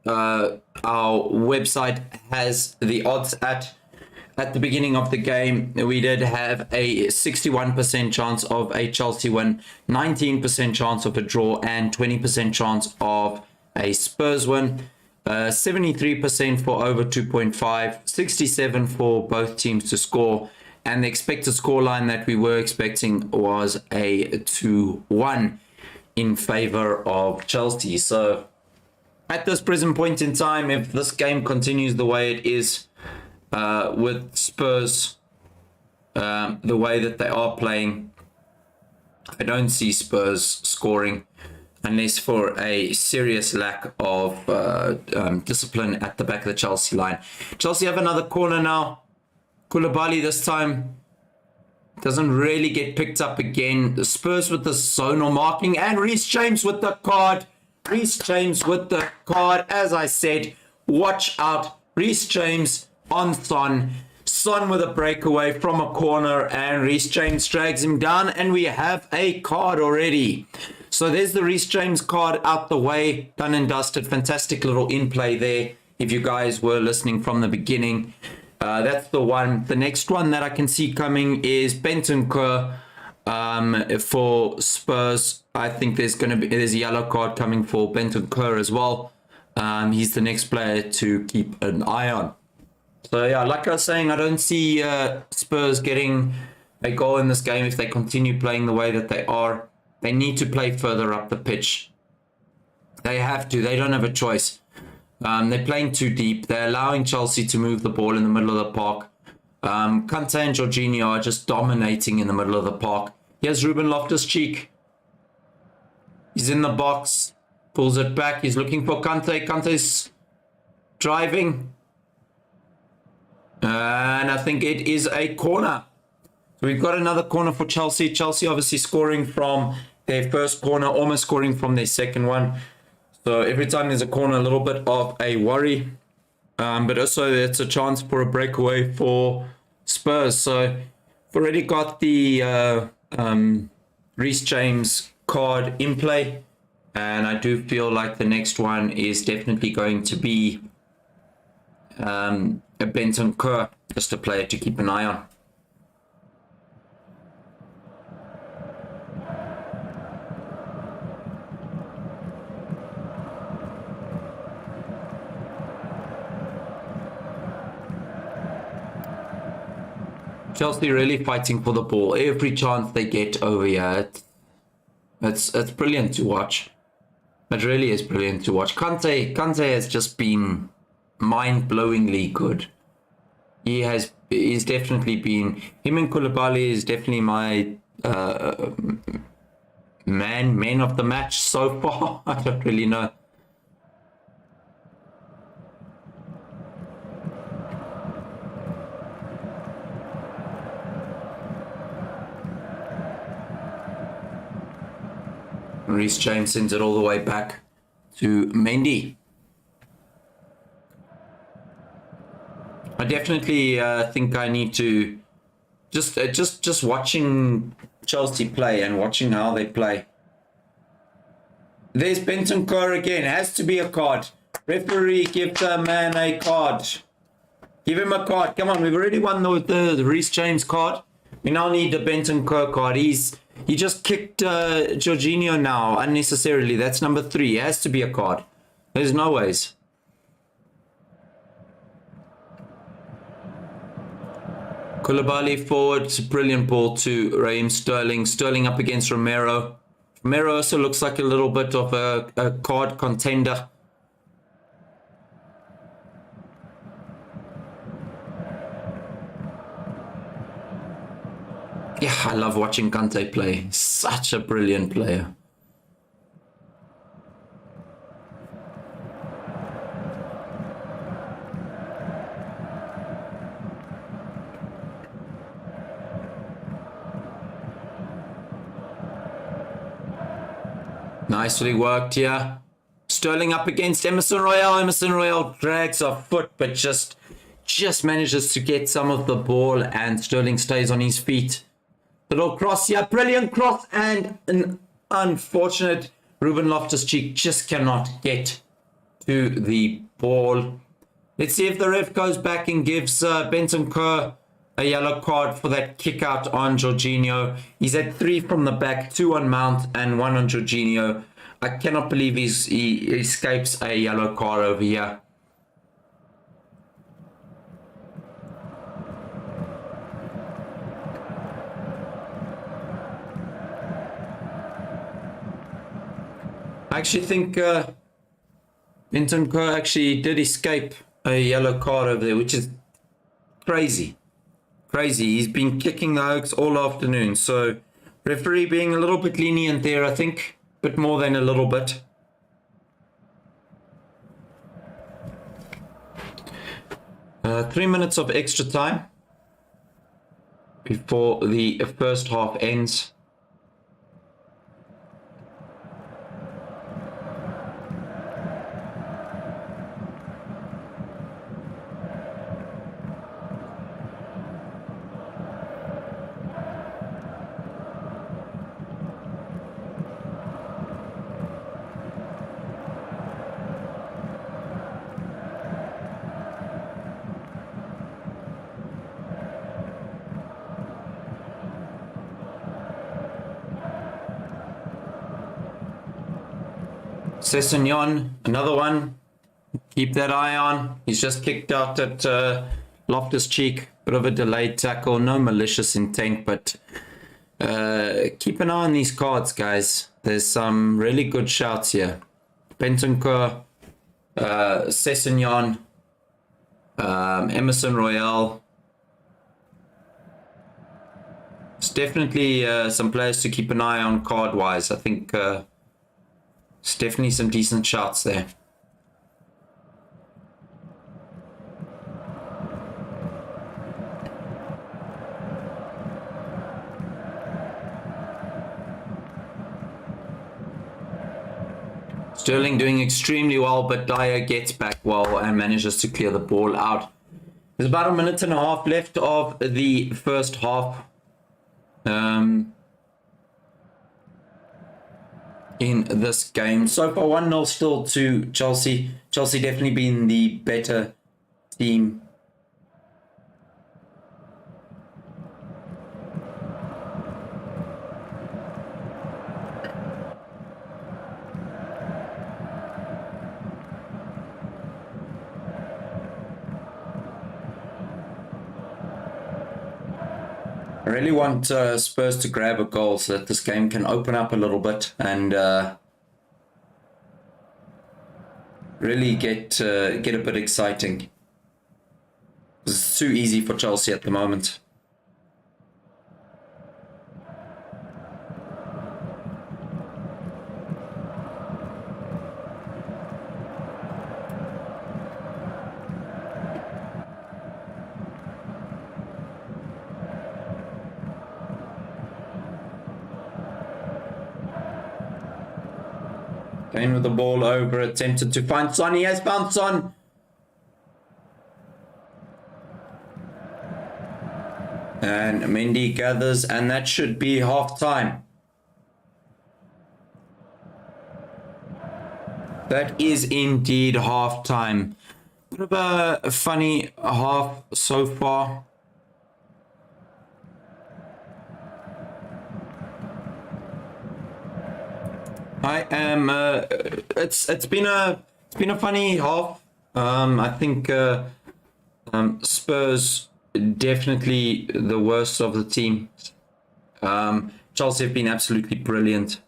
our website has the odds at. At the beginning of the game, we did have a 61% chance of a Chelsea win, 19% chance of a draw, and 20% chance of a Spurs win. 73% for over 2.5, 67 for both teams to score, and the expected scoreline that we were expecting was a 2-1 in favor of Chelsea. So at this present point in time, if this game continues the way it is, with Spurs, the way that they are playing, I don't see Spurs scoring unless for a serious lack of discipline at the back of the Chelsea line. Chelsea have another corner now. Koulibaly this time doesn't really get picked up again. The Spurs with the zonal marking, and Reece James with the card. Reece James with the card. As I said, watch out. Reece James on Son. Son with a breakaway from a corner, and Reece James drags him down, and we have a card already. So there's the Reece James card out the way, done and dusted. Fantastic little in play there. If you guys were listening from the beginning, that's the one. The next one that I can see coming is Bentancur for Spurs. I think there's a yellow card coming for Bentancur as well. He's the next player to keep an eye on. So yeah, like I was saying, I don't see Spurs getting a goal in this game if they continue playing the way that they are. They need to play further up the pitch. They have to. They don't have a choice. They're playing too deep. They're allowing Chelsea to move the ball in the middle of the park. Kante and Jorginho are just dominating in the middle of the park. Here's Ruben Loftus-Cheek. He's in the box. Pulls it back. He's looking for Kante. Kante's driving. And I think it is a corner. So we've got another corner for Chelsea. Chelsea obviously scoring from their first corner, almost scoring from their second one. So every time there's a corner, a little bit of a worry. But also it's a chance for a breakaway for Spurs. So we've already got the Reece James card in play. And I do feel like the next one is definitely going to be a Bentancur, just a player to keep an eye on. Chelsea really fighting for the ball every chance they get over here. It's brilliant to watch. It really is brilliant to watch. Kante has just been mind-blowingly good. He's definitely been, him and Koulibaly is definitely my men of the match so far. I don't really know. Reece James sends it all the way back to Mendy. I definitely think I need to just watching Chelsea play and watching how they play. There's Bentancur again. Has to be a card. Referee, give the man a card. Give him a card. Come on, we've already won the Reece James card. We now need the Bentancur card. He just kicked Jorginho now unnecessarily. That's number 3. It has to be a card. There's no ways. Koulibaly forward. Brilliant ball to Raheem Sterling. Sterling up against Romero. Romero also looks like a little bit of a card contender. Yeah, I love watching Kante play. Such a brilliant player. Nicely worked here. Sterling up against Emerson Royale. Emerson Royale drags off foot, but just manages to get some of the ball, and Sterling stays on his feet. Little cross here, brilliant cross, and an unfortunate Ruben Loftus-Cheek just cannot get to the ball. Let's see if the ref goes back and gives Benton Kerr a yellow card for that kick out on Jorginho. He's at 3 from the back, 2 on Mount and 1 on Jorginho. I cannot believe he escapes a yellow card over here. I actually think Benton Kerr actually did escape a yellow card over there, which is crazy. He's been kicking the Oaks all afternoon, so referee being a little bit lenient there, I think, bit more than a little bit. Uh, 3 minutes of extra time before the first half ends. Sessegnon, another one. Keep that eye on. He's just kicked out at Loftus-Cheek. Bit of a delayed tackle. No malicious intent, but keep an eye on these cards, guys. There's some really good shouts here. Benton Kerr, Sessegnon, Emerson Royale. It's definitely some players to keep an eye on card-wise. I think there's definitely some decent shots there. Sterling doing extremely well, but Dyer gets back well and manages to clear the ball out. There's about 1.5 minutes left of the first half. In this game. So far 1-0 still to Chelsea. Chelsea definitely been the better team. I really want Spurs to grab a goal so that this game can open up a little bit and really get a bit exciting. It's too easy for Chelsea at the moment. Kane with the ball over, attempted to find Son. He has found Son. And Mendy gathers, and that should be half time. That is indeed half time. Bit of a funny half so far. I am. It's been a funny half. I think Spurs definitely the worst of the teams. Chelsea have been absolutely brilliant,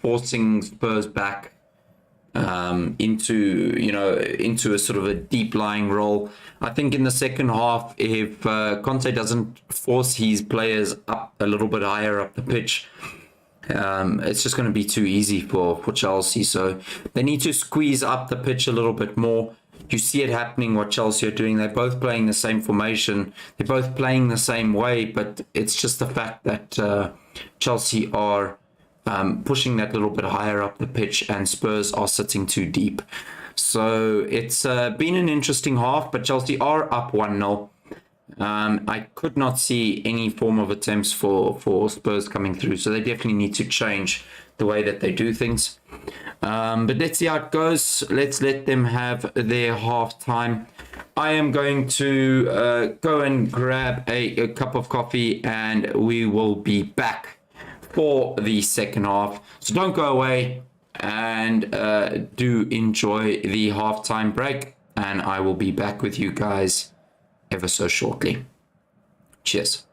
forcing Spurs back into a sort of a deep lying role. I think in the second half, if Conte doesn't force his players up a little bit higher up the pitch, it's just going to be too easy for Chelsea. So they need to squeeze up the pitch a little bit more. You see it happening what Chelsea are doing. They're both playing the same formation. They're both playing the same way, but it's just the fact that Chelsea are pushing that little bit higher up the pitch, and Spurs are sitting too deep. So it's been an interesting half, but Chelsea are up 1-0. I could not see any form of attempts for Spurs coming through, so they definitely need to change the way that they do things. But let's see how it goes. Let's let them have their half time. I am going to go and grab a cup of coffee, and we will be back for the second half. So don't go away, and do enjoy the halftime break, and I will be back with you guys ever so shortly. Cheers.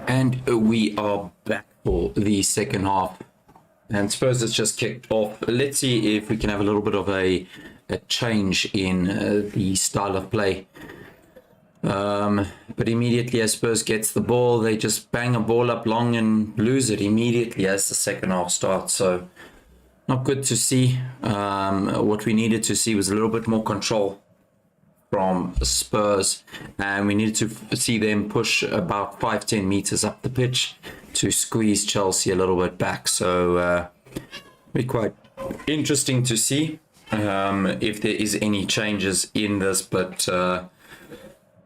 And we are back for the second half. And Spurs has just kicked off. Let's see if we can have a little bit of a change in the style of play. But immediately as Spurs gets the ball, they just bang a ball up long and lose it immediately as the second half starts. So not good to see. What we needed to see was a little bit more control from Spurs, and we needed to see them push about 5-10 meters up the pitch to squeeze Chelsea a little bit back. So be quite interesting to see if there is any changes in this, but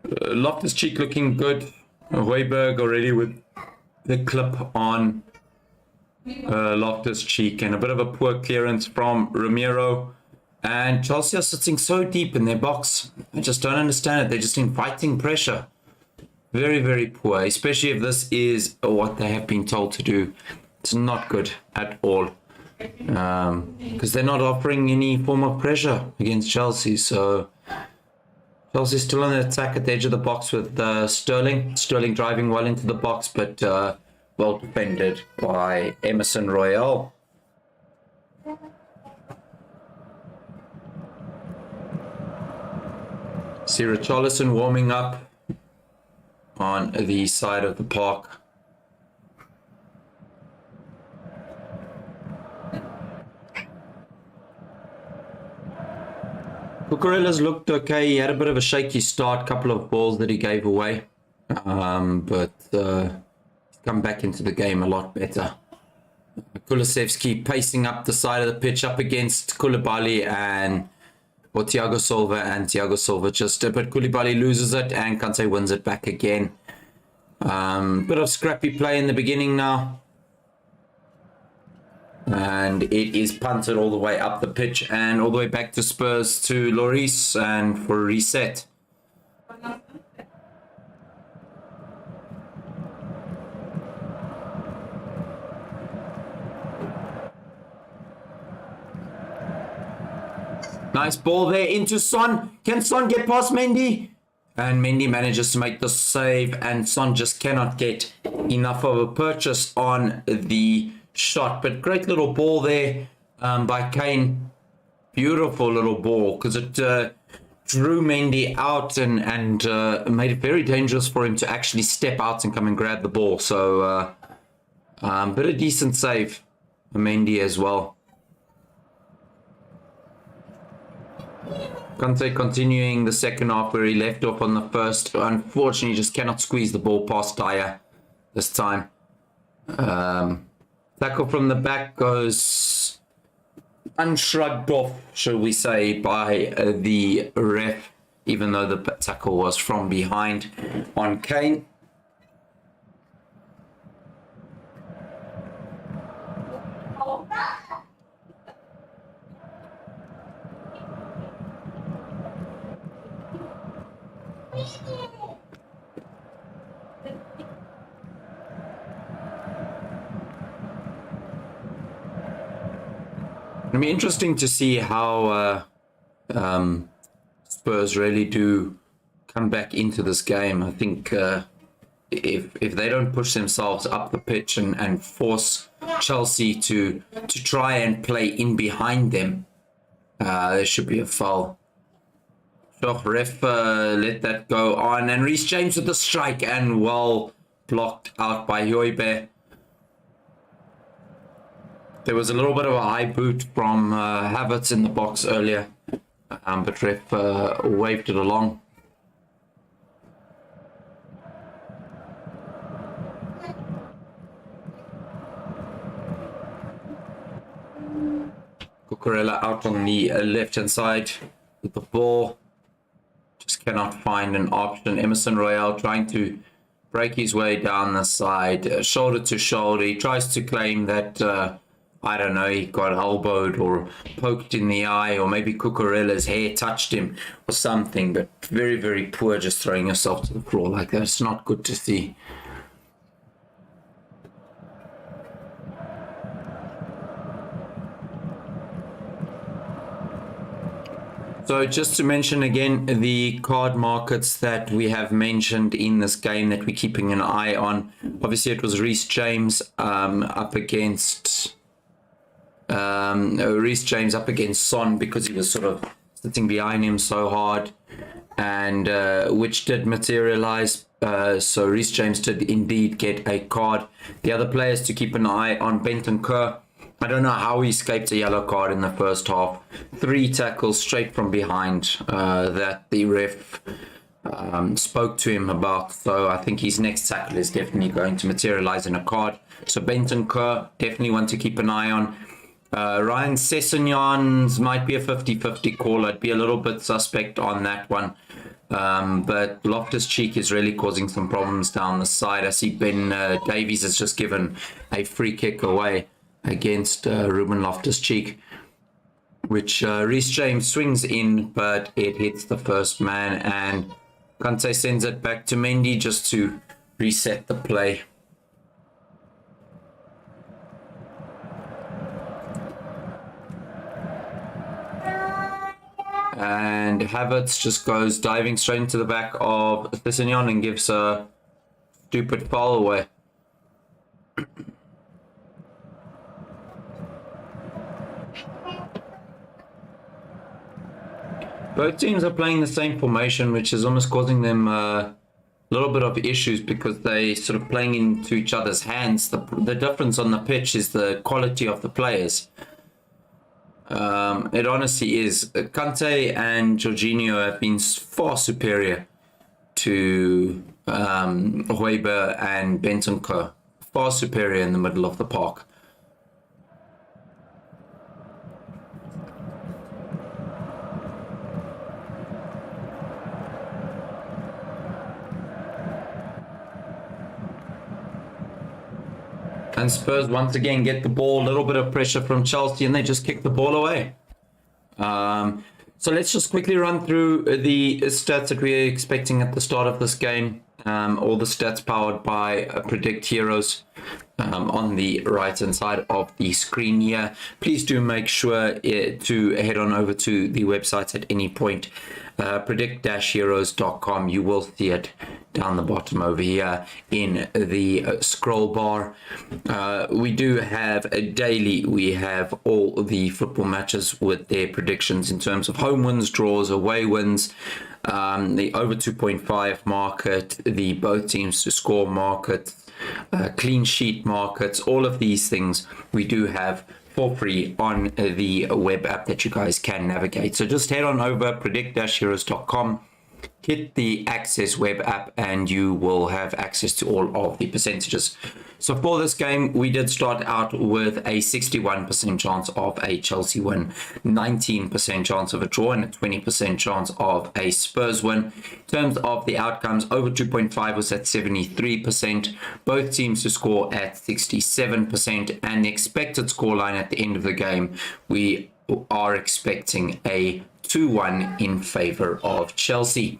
Loftus-Cheek looking good. Højbjerg already with the clip on Loftus-Cheek, and a bit of a poor clearance from Ramiro. And Chelsea are sitting so deep in their box. I just don't understand it. They're just inviting pressure. Very, very poor, especially if this is what they have been told to do. It's not good at all. Because they're not offering any form of pressure against Chelsea. So Chelsea's still on the attack at the edge of the box with Sterling. Sterling driving well into the box, but well defended by Emerson Royal. See Richarlison warming up on the side of the park. Cucurella's looked okay. He had a bit of a shaky start, couple of balls that he gave away, but he's come back into the game a lot better. Kulusevski pacing up the side of the pitch up against Koulibaly or Thiago Silva, and Thiago Silva but Koulibaly loses it and Kante wins it back again. Bit of scrappy play in the beginning now. And it is punted all the way up the pitch and all the way back to Spurs to Lloris and for a reset. Nice ball there into Son. Can Son get past Mendy? And Mendy manages to make the save, and Son just cannot get enough of a purchase on the shot. But great little ball there by Kane. Beautiful little ball, because it drew Mendy out and made it very dangerous for him to actually step out and come and grab the ball. So but a decent save for Mendy as well. Kante continuing the second half where he left off on the first. Unfortunately, just cannot squeeze the ball past Dyer this time. Tackle from the back goes unshrugged off, shall we say, by the ref, even though the tackle was from behind on Kane. It'll be interesting to see how Spurs really do come back into this game. I think if they don't push themselves up the pitch and force Chelsea to try and play in behind them, there should be a foul. Ref let that go on, and Reece James with the strike and well blocked out by Højbjerg. There was a little bit of a high boot from Havertz in the box earlier, but ref waved it along. Cucurella out on the left-hand side with the ball. Just cannot find an option. Emerson Royal trying to break his way down the side, shoulder to shoulder. He tries to claim that, I don't know, he got elbowed or poked in the eye, or maybe Cucurella's hair touched him or something, but very, very poor just throwing yourself to the floor like that. It's not good to see. So just to mention again, the card markets that we have mentioned in this game that we're keeping an eye on. Obviously, it was Reece James up against Son, because he was sort of sitting behind him so hard, and which did materialize. So Reece James did indeed get a card. The other players to keep an eye on: Benton Kerr. I don't know how he escaped a yellow card in the first half. 3 tackles straight from behind that the ref spoke to him about. So I think his next tackle is definitely going to materialize in a card. So Benton Kerr, definitely one to keep an eye on. Ryan Sessegnon's might be a 50-50 call. I'd be a little bit suspect on that one. But Loftus-Cheek is really causing some problems down the side. I see Ben Davies has just given a free kick away against Ruben Loftus-Cheek, which Reece James swings in, but it hits the first man, and Kante sends it back to Mendy just to reset the play. And Havertz just goes diving straight into the back of Sessegnon and gives a stupid foul away. Both teams are playing the same formation, which is almost causing them a little bit of issues because they sort of playing into each other's hands. The difference on the pitch is the quality of the players. It honestly is. Kante and Jorginho have been far superior to Højbjerg and Bentancur. Far superior in the middle of the park. And Spurs once again get the ball, a little bit of pressure from Chelsea, and they just kick the ball away. So let's just quickly run through the stats that we're expecting at the start of this game. All the stats powered by Predict Heroes on the right hand side of the screen here. Please do make sure to head on over to the website at any point. Predict-heroes.com. You will see it down the bottom over here in the scroll bar. We do have a daily, we have all the football matches with their predictions in terms of home wins, draws, away wins, the over 2.5 market, the both teams to score market, clean sheet markets. All of these things we do have for free on the web app that you guys can navigate. So just head on over predict-heroes.com, hit the access web app, and you will have access to all of the percentages. So for this game, we did start out with a 61% chance of a Chelsea win, 19% chance of a draw, and a 20% chance of a Spurs win. In terms of the outcomes, over 2.5 was at 73%, both teams to score at 67%, and the expected scoreline at the end of the game, we are expecting a 2-1 in favor of Chelsea.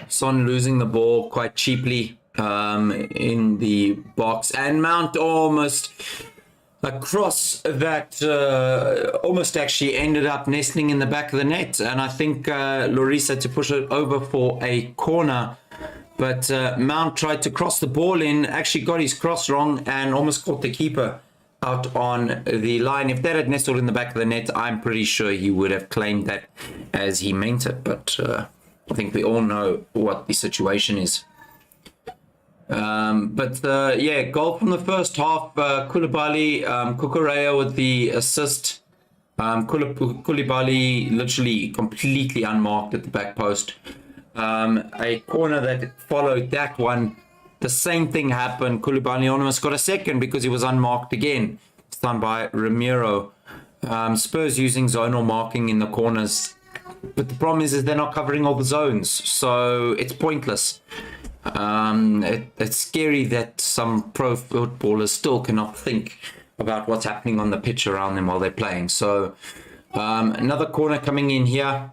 Son losing the ball quite cheaply in the box, and Mount almost across that, almost actually ended up nestling in the back of the net, and I think Lloris had to push it over for a corner, but Mount tried to cross the ball in, actually got his cross wrong and almost caught the keeper out on the line. If that had nestled in the back of the net, I'm pretty sure he would have claimed that as he meant it, but I think we all know what the situation is. Yeah, goal from the first half. Koulibaly, Cucurella with the assist. Koulibaly literally completely unmarked at the back post. A corner that followed that one, the same thing happened. Koulibaly almost got a second because he was unmarked again. It's done by Ramiro. Spurs using zonal marking in the corners. But the problem is they're not covering all the zones, so it's pointless. It's scary that some pro footballers still cannot think about what's happening on the pitch around them while they're playing. So another corner coming in here.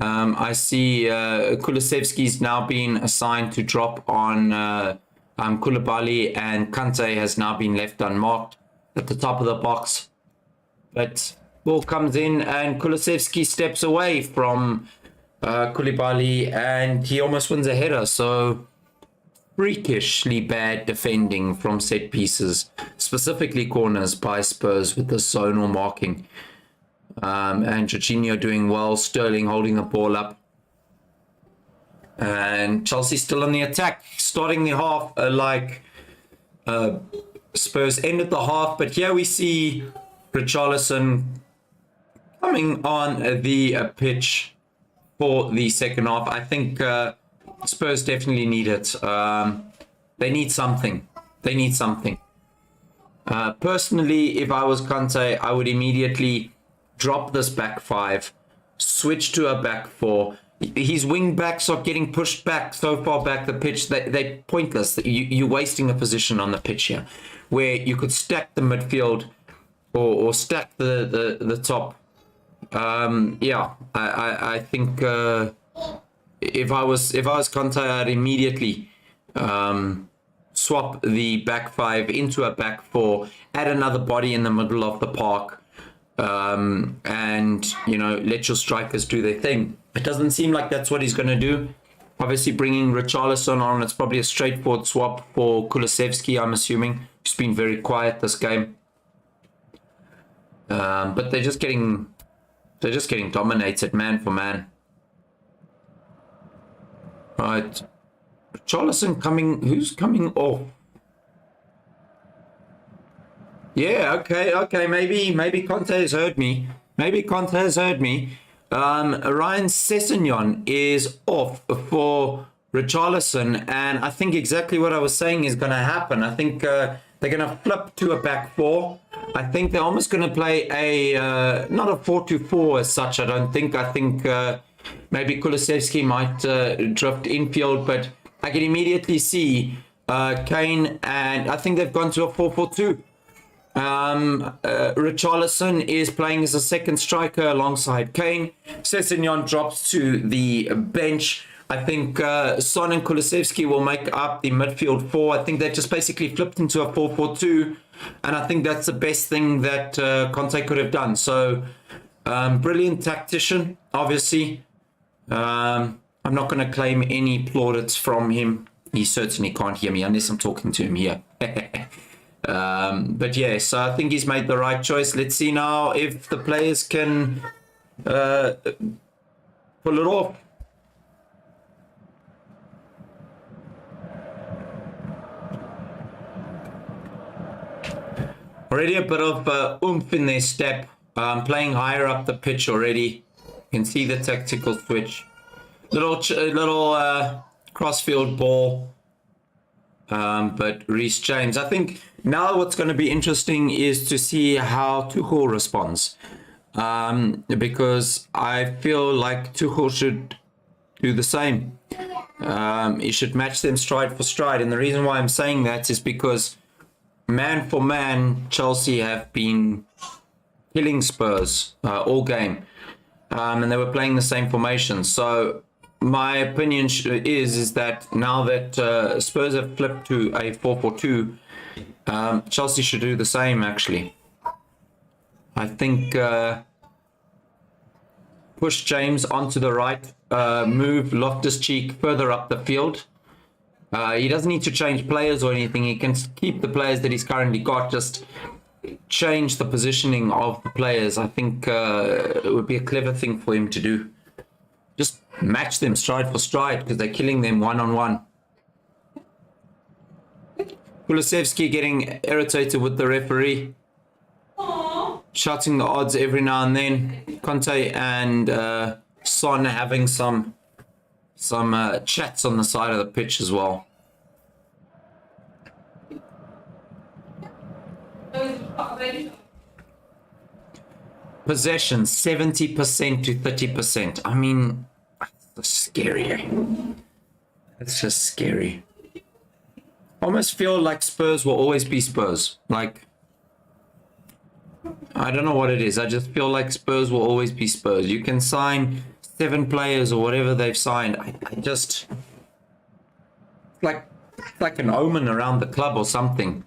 I see Kulusevski's now been assigned to drop on Koulibaly, and Kante has now been left unmarked at the top of the box. But ball comes in and Kulusevski steps away from Koulibaly and he almost wins a header. So freakishly bad defending from set pieces, specifically corners by Spurs with the zonal marking. And Jorginho doing well, Sterling holding the ball up. And Chelsea still on the attack, starting the half Spurs ended the half, but here we see Richarlison coming on the pitch for the second half. I think Spurs definitely need it. They need something. They need something. Personally, if I was Conte, I would immediately drop this back five, switch to a back four. His wing backs are getting pushed back so far back the pitch that they're pointless. You're wasting a position on the pitch here, where you could stack the midfield or stack the top. I think if I was Conte, I'd immediately swap the back five into a back four, add another body in the middle of the park. And let your strikers do their thing. It doesn't seem like that's what he's going to do. Obviously bringing Richarlison on, it's probably a straightforward swap for Kulusevski, I'm assuming. He's been very quiet this game, but they're just getting dominated man for man. Right, Richarlison coming. Who's coming off? Yeah, okay. Maybe Conte has heard me. Ryan Sessegnon is off for Richarlison, and I think exactly what I was saying is going to happen. I think they're going to flip to a back four. I think they're almost going to play a not a 4-2-4 as such. I don't think. I think maybe Kulusevski might drift infield, but I can immediately see Kane, and I think they've gone to a 4-4-2. Richarlison is playing as a second striker alongside Kane. Sessegnon drops to the bench. I think Son and Kulusevski will make up the midfield four. I think they just basically flipped into a 4-4-2, and I think that's the best thing that Conte could have done. So brilliant tactician, obviously. I'm not going to claim any plaudits from him. He certainly can't hear me unless I'm talking to him here. But yeah, so I think he's made the right choice. Let's see now if the players can pull it off. Already a bit of oomph in their step, playing higher up the pitch already. You can see the tactical switch. Little crossfield ball. But Reece James, I think now what's going to be interesting is to see how Tuchel responds, because I feel like Tuchel should do the same. He should match them stride for stride, and the reason why I'm saying that is because man for man, Chelsea have been killing Spurs all game, and they were playing the same formation. So my opinion is that now that Spurs have flipped to a 4-4-2, Chelsea should do the same, actually. I think push James onto the right, move Loftus-Cheek further up the field. He doesn't need to change players or anything. He can keep the players that he's currently got, just change the positioning of the players. I think it would be a clever thing for him to do. Just match them stride for stride, because they're killing them one-on-one. Kulusevski getting irritated with the referee. Shouting the odds every now and then. Conte and Son having some chats on the side of the pitch as well. Possession 70% to 30%. I mean, that's scary. It's just scary. Almost feel like Spurs will always be Spurs. Like, I don't know what it is. I just feel like Spurs will always be Spurs. You can sign 7 players or whatever they've signed. I just like an omen around the club or something.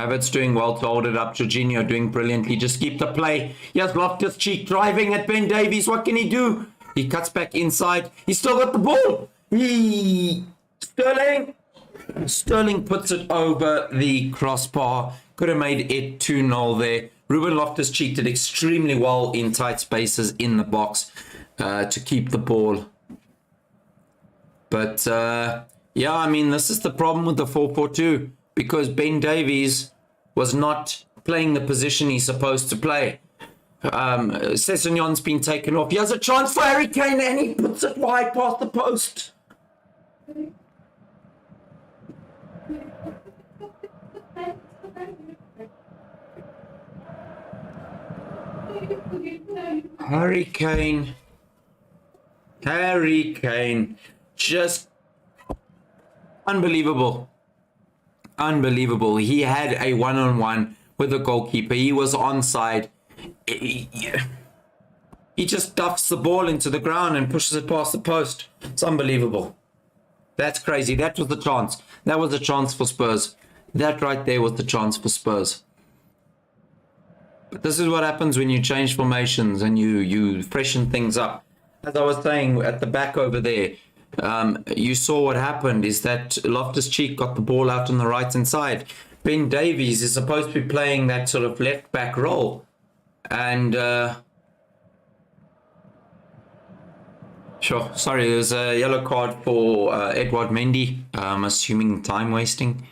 Havertz doing well to hold it up. Jorginho doing brilliantly. Just keep the play. Here's Loftus-Cheek driving at Ben Davies. What can he do? He cuts back inside. He's still got the ball. Sterling puts it over the crossbar. Could have made it 2-0 there. Ruben Loftus-Cheek did extremely well in tight spaces in the box to keep the ball. But yeah, I mean, this is the problem with the 4-4-2, because Ben Davies was not playing the position he's supposed to play. Sessegnon's been taken off. He has a chance for Harry Kane and he puts it wide past the post. Harry Kane, just unbelievable. He had a one-on-one with the goalkeeper. He was onside. He just duffs the ball into the ground and pushes it past the post. It's unbelievable. That's crazy. That was the chance. That was the chance for Spurs. That right there was the chance for Spurs. But this is what happens when you change formations and you freshen things up. As I was saying at the back over there, you saw what happened is that Loftus-Cheek got the ball out on the right-hand side. Ben Davies is supposed to be playing that sort of left-back role. And, sure, sorry, there's a yellow card for Edouard Mendy. I'm assuming time wasting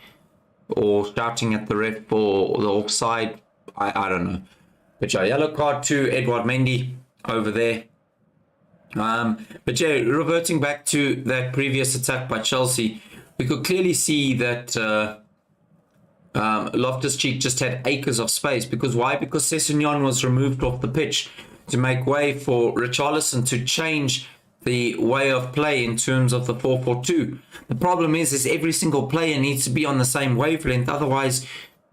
or shouting at the ref for the offside. I don't know. But yeah, yellow card to Edouard Mendy over there. But yeah, reverting back to that previous attack by Chelsea, we could clearly see that Loftus-Cheek just had acres of space. Because why? Because Sessegnon was removed off the pitch to make way for Richarlison to change the way of play in terms of the 4-4-2. The problem is every single player needs to be on the same wavelength. Otherwise,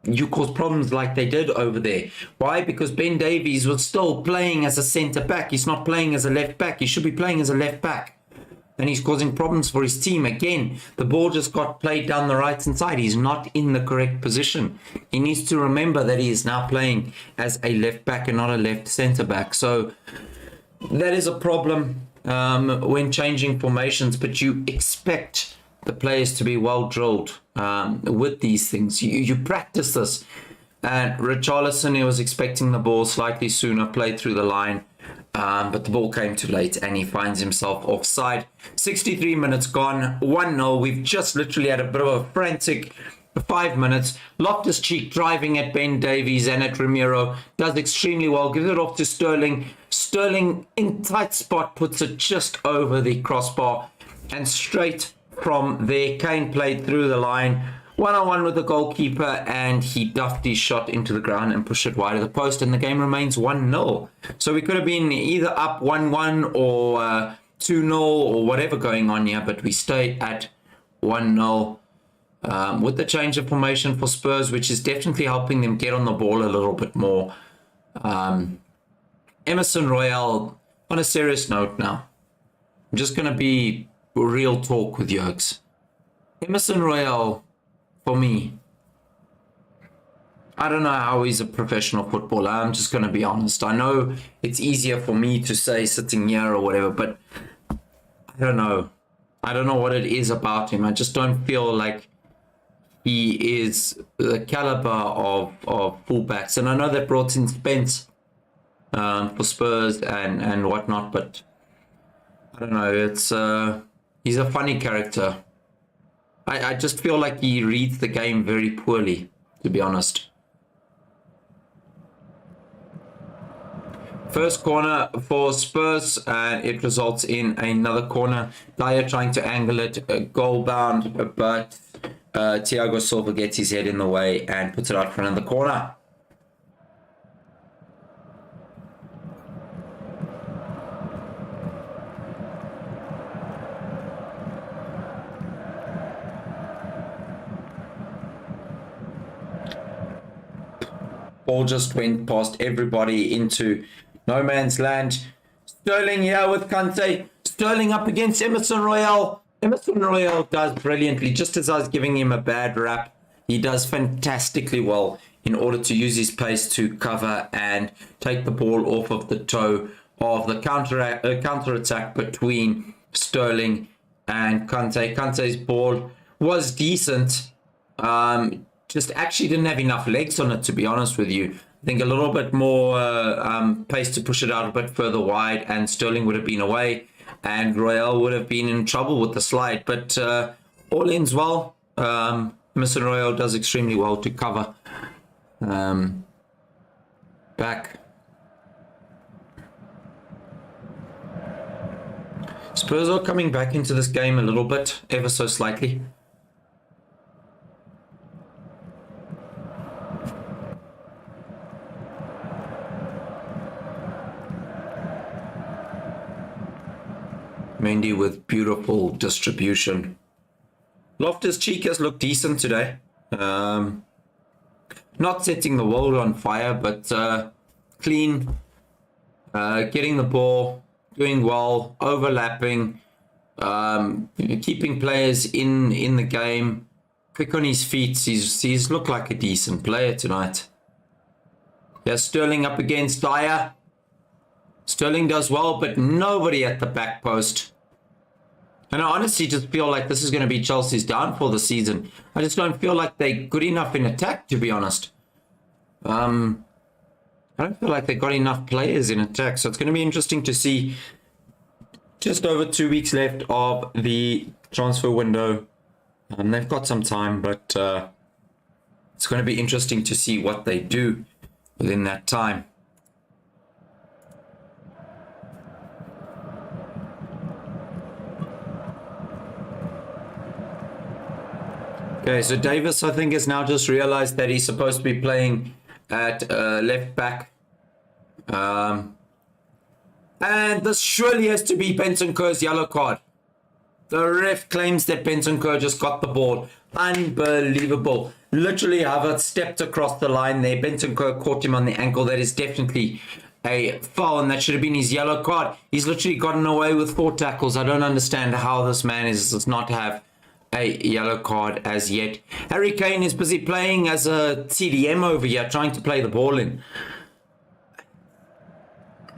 you cause problems like they did over there. Why? Because Ben Davies was still playing as a centre back. He's not playing as a left back. He should be playing as a left back. And he's causing problems for his team. Again, the ball just got played down the right hand side. He's not in the correct position. He needs to remember that he is now playing as a left back and not a left centre back. So that is a problem when changing formations, but you expect the players to be well drilled with these things. You practice this. And Richarlison, he was expecting the ball slightly sooner, played through the line, but the ball came too late and he finds himself offside. 63 minutes gone, 1-0. We've just literally had a bit of a frantic 5 minutes. Loftus-Cheek driving at Ben Davies and at Ramiro, does extremely well, gives it off to Sterling. Sterling in tight spot puts it just over the crossbar, and straight from there, Kane played through the line, one-on-one with the goalkeeper, and he duffed his shot into the ground and pushed it wide of the post, and the game remains 1-0. So we could have been either up 1-1 or 2-0 or whatever going on here, but we stay at 1-0 with the change of formation for Spurs, which is definitely helping them get on the ball a little bit more. Emerson Royale, on a serious note now, I'm just going to be real talk with Yerks. Emerson Royale, for me, I don't know how he's a professional footballer. I'm just going to be honest. I know it's easier for me to say sitting here or whatever, but I don't know. I don't know what it is about him. I just don't feel like he is the caliber of fullbacks. And I know they brought in Spence for Spurs and whatnot, but I don't know. It's he's a funny character. I just feel like he reads the game very poorly, to be honest. First corner for Spurs, and it results in another corner. Dyer trying to angle it, goal bound, but Thiago Silva gets his head in the way and puts it out front of the corner. Ball just went past everybody into no man's land. Sterling here with Kante. Sterling up against Emerson Royale. Emerson Royale does brilliantly. Just as I was giving him a bad rap, he does fantastically well in order to use his pace to cover and take the ball off of the toe of the counter attack between Sterling and Kante. Kante's ball was decent, just actually didn't have enough legs on it, to be honest with you. I think a little bit more pace to push it out a bit further wide, and Sterling would have been away, and Royale would have been in trouble with the slide. But all ends well. Mr. Royale does extremely well to cover back. Spurs are coming back into this game a little bit, ever so slightly. Mendy with beautiful distribution. Loftus-Cheek has looked decent today. Not setting the world on fire, but clean, getting the ball, doing well, overlapping, keeping players in the game, quick on his feet. He's looked like a decent player tonight. There's Sterling up against Dyer. Sterling does well, but nobody at the back post. And I honestly just feel like this is going to be Chelsea's downfall this season. I just don't feel like they're good enough in attack, to be honest. I don't feel like they got enough players in attack. So it's going to be interesting to see. Just over 2 weeks left of the transfer window. They've got some time, but it's going to be interesting to see what they do within that time. Okay, so Davis, I think, has now just realized that he's supposed to be playing at left back. And this surely has to be Bentancur's yellow card. The ref claims that Bentancur just got the ball. Unbelievable. Literally, Havertz stepped across the line there. Bentancur caught him on the ankle. That is definitely a foul, and that should have been his yellow card. He's literally gotten away with 4 tackles. I don't understand how this man does not have a yellow card as yet. Harry Kane is busy playing as a CDM over here, trying to play the ball in.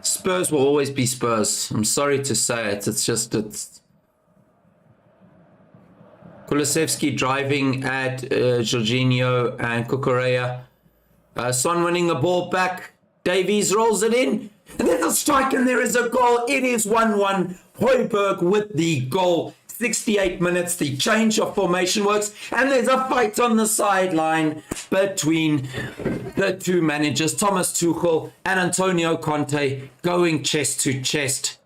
Spurs will always be Spurs. I'm sorry to say it. It's Kulusevski driving at Jorginho and Cucurella. Son winning the ball back. Davies rolls it in. And there's a strike and there is a goal. It is 1-1. Højbjerg with the goal. 68 minutes, the change of formation works, and there's a fight on the sideline between the two managers, Thomas Tuchel and Antonio Conte, going chest to chest.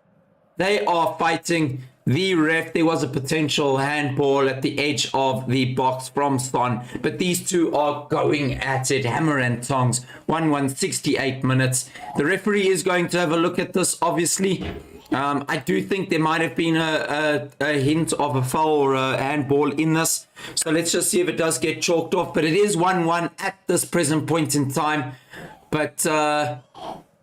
They are fighting the ref. There was a potential handball at the edge of the box from Son, but these two are going at it, hammer and tongs. 1-1, 68 minutes. The referee is going to have a look at this, obviously. I do think there might have been a hint of a foul or a handball in this. So let's just see if it does get chalked off. But it is 1-1 at this present point in time. But yeah,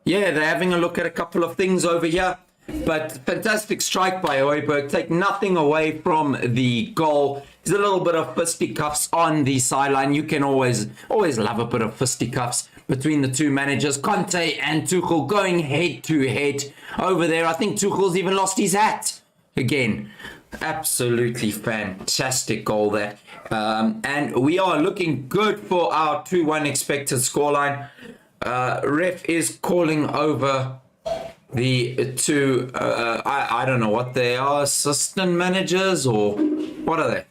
they're having a look at a couple of things over here. But fantastic strike by Højbjerg. Take nothing away from the goal. There's a little bit of fisticuffs on the sideline. You can always love a bit of fisticuffs between the two managers, Conte and Tuchel, going head to head over there. I think Tuchel's even lost his hat again. Absolutely fantastic goal there. And we are looking good for our 2-1 expected scoreline. Ref is calling over the two, I don't know what they are, assistant managers, or what are they?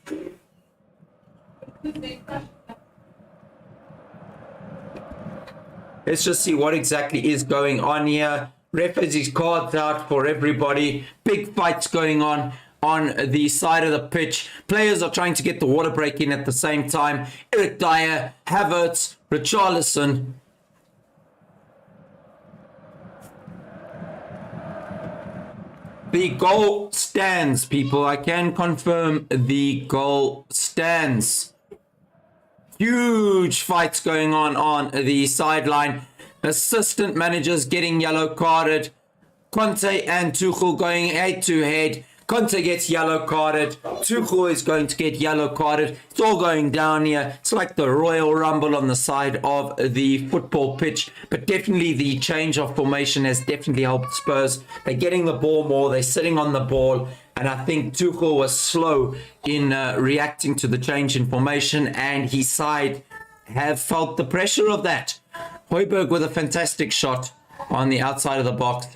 Let's just see what exactly is going on here. Ref has his cards out for everybody. Big fights going on the side of the pitch. Players are trying to get the water break in at the same time. Eric Dyer, Havertz, Richarlison. The goal stands, people. I can confirm the goal stands. Huge fights going on the sideline. Assistant managers getting yellow carded. Conte and Tuchel going head to head. Conte gets yellow carded. Tuchel is going to get yellow carded. It's all going down here. It's like the Royal Rumble on the side of the football pitch. But definitely the change of formation has definitely helped Spurs. They're getting the ball more. They're sitting on the ball. And I think Tuchel was slow in reacting to the change in formation. And his side have felt the pressure of that. Højbjerg with a fantastic shot on the outside of the box.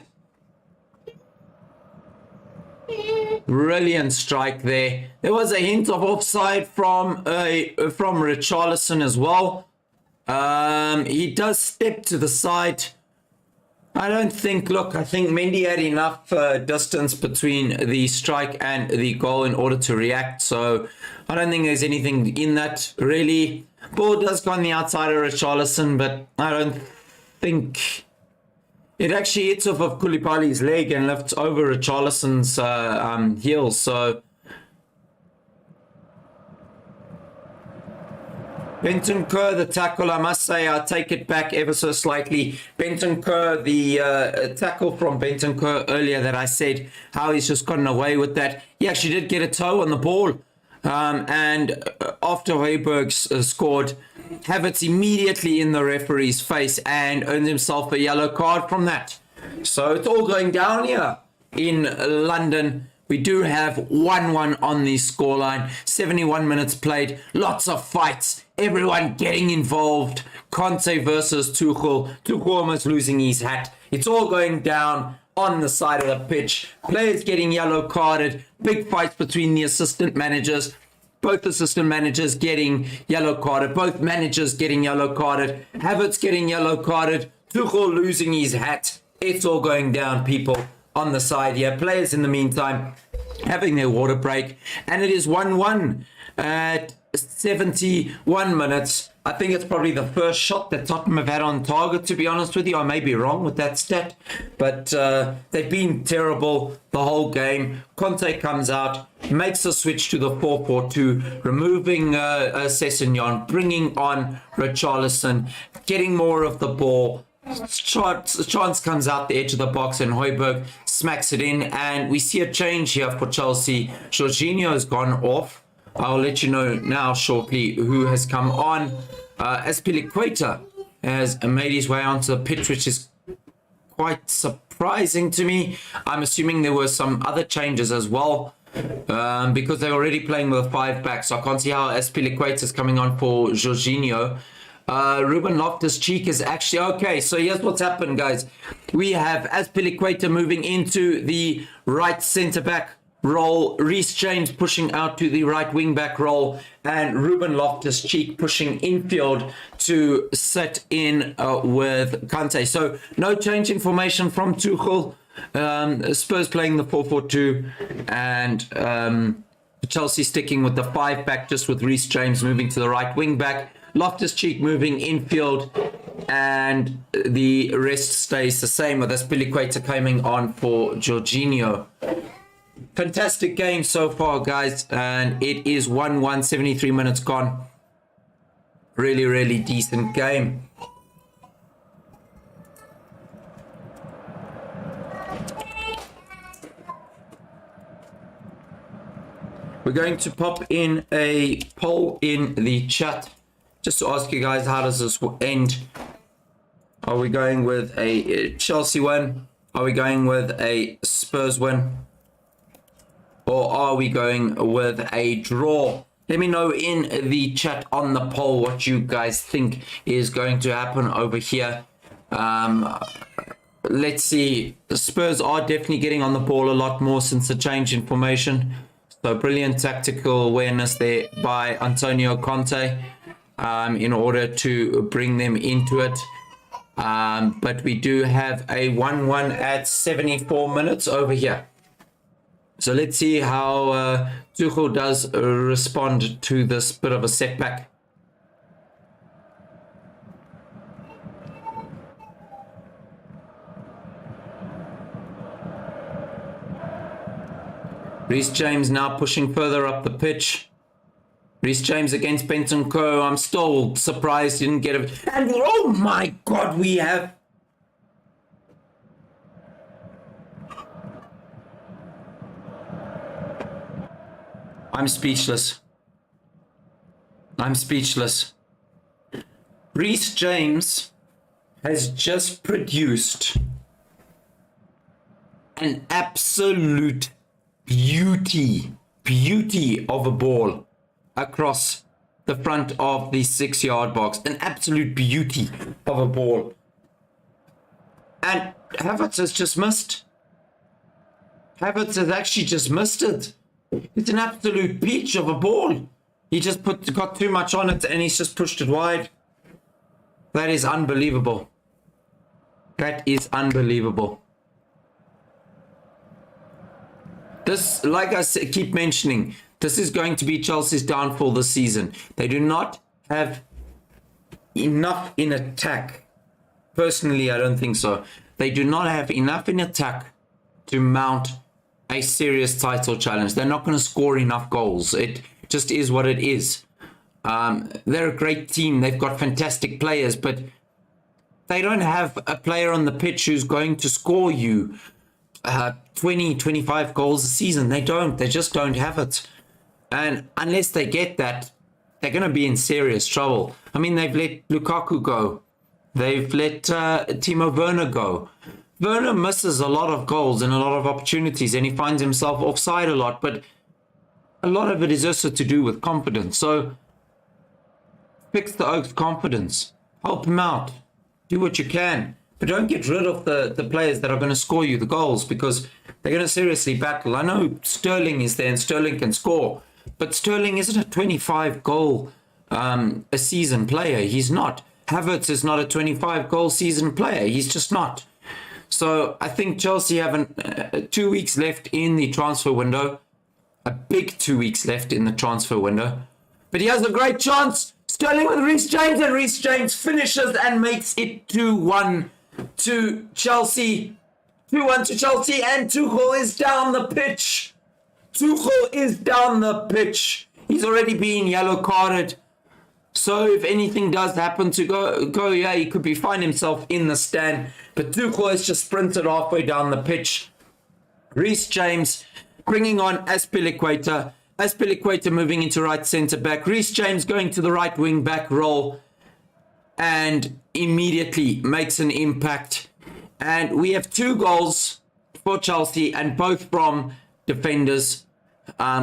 Brilliant strike there. There was a hint of offside from Richarlison as well. He does step to the side. I don't think, look, I think Mendy had enough distance between the strike and the goal in order to react. So I don't think there's anything in that really. Ball does go on the outside of Richarlison, but I don't think it actually hits off of Koulibaly's leg and lifts over Richarlison's heels. So Bentancur, the tackle, I must say, I take it back ever so slightly. Bentancur, the tackle from Bentancur earlier that I said how he's just gotten away with that. He actually did get a toe on the ball. And after Højbjerg scored, Havertz immediately in the referee's face and earned himself a yellow card from that. So it's all going down here in London. We do have 1-1 on the scoreline. 71 minutes played. Lots of fights. Everyone getting involved. Conte versus Tuchel. Tuchel almost losing his hat. It's all going down on the side of the pitch. Players getting yellow carded. Big fights between the assistant managers. Both assistant managers getting yellow carded. Both managers getting yellow carded. Havertz getting yellow carded. Tuchel losing his hat. It's all going down, people, on the side here. Players in the meantime having their water break. And it is 1-1 at 71 minutes. I think it's probably the first shot that Tottenham have had on target, to be honest with you. I may be wrong with that stat, but they've been terrible the whole game. Conte comes out, makes a switch to the 4-4-2, removing Sessegnon, bringing on Richarlison, getting more of the ball. Chance comes out the edge of the box and Højbjerg smacks it in, and we see a change here for Chelsea. Jorginho has gone off. I'll let you know now shortly who has come on. Azpilicueta has made his way onto the pitch, which is quite surprising to me. I'm assuming there were some other changes as well, because they're already playing with a 5-back, so I can't see how Azpilicueta is coming on for Jorginho. Ruben Loftus-Cheek is actually okay. So here's what's happened, guys. We have Azpilicueta moving into the right centre-back role, Reece James pushing out to the right wing-back role, and Ruben Loftus-Cheek pushing infield to sit in with Kante. So no change in formation from Tuchel. Spurs playing the 4-4-2, and Chelsea sticking with the 5-back, just with Reece James moving to the right wing-back. Loftus-Cheek moving infield, and the rest stays the same, with Azpilicueta coming on for Jorginho. Fantastic game so far, guys, and it is 1-1, 73 minutes gone. Really, really decent game. We're going to pop in a poll in the chat just to ask you guys, how does this end? Are we going with a Chelsea win? Are we going with a Spurs win? Or are we going with a draw? Let me know in the chat on the poll what you guys think is going to happen over here. Let's see. The Spurs are definitely getting on the ball a lot more since the change in formation. So brilliant tactical awareness there by Antonio Conte in order to bring them into it. But we do have a 1-1 at 74 minutes over here. So let's see how Tuchel does respond to this bit of a setback. Reece James now pushing further up the pitch. Reece James against Bentancur. I'm still surprised he didn't get it. And oh my God, we have... I'm speechless. I'm speechless. Reece James has just produced an absolute beauty of a ball across the front of the 6-yard box. An absolute beauty of a ball. And Havertz has just missed. Havertz has actually just missed it. It's an absolute peach of a ball. He just got too much on it and he's just pushed it wide. That is unbelievable. That is unbelievable. This, like I keep mentioning, this is going to be Chelsea's downfall this season. They do not have enough in attack. Personally, I don't think so. They do not have enough in attack to mount a serious title challenge. They're not going to score enough goals. It just is what it is. They're a great team. They've got fantastic players, but they don't have a player on the pitch who's going to score you 20, 25 goals a season. They don't. They just don't have it. And unless they get that, they're going to be in serious trouble. I mean, they've let Lukaku go. They've let Timo Werner go. Werner misses a lot of goals and a lot of opportunities, and he finds himself offside a lot, but a lot of it is also to do with confidence. So fix the Oak's confidence. Help him out. Do what you can. But don't get rid of the players that are going to score you the goals, because they're going to seriously battle. I know Sterling is there and Sterling can score, but Sterling isn't a 25 goal a season player. He's not. Havertz is not a 25 goal season player. He's just not. So I think Chelsea have 2 weeks left in the transfer window. A big 2 weeks left in the transfer window. But he has a great chance. Sterling with Reece James, and Reece James finishes and makes it 2-1 to Chelsea. 2-1 to Chelsea, and Tuchel is down the pitch. Tuchel is down the pitch. He's already been yellow carded. So if anything does happen to go, yeah, he could find himself in the stand. But Tuchel has just sprinted halfway down the pitch. Reece James bringing on Azpilicueta. Azpilicueta moving into right centre back. Reece James going to the right wing back role and immediately makes an impact. And we have 2 goals for Chelsea, and both from defenders,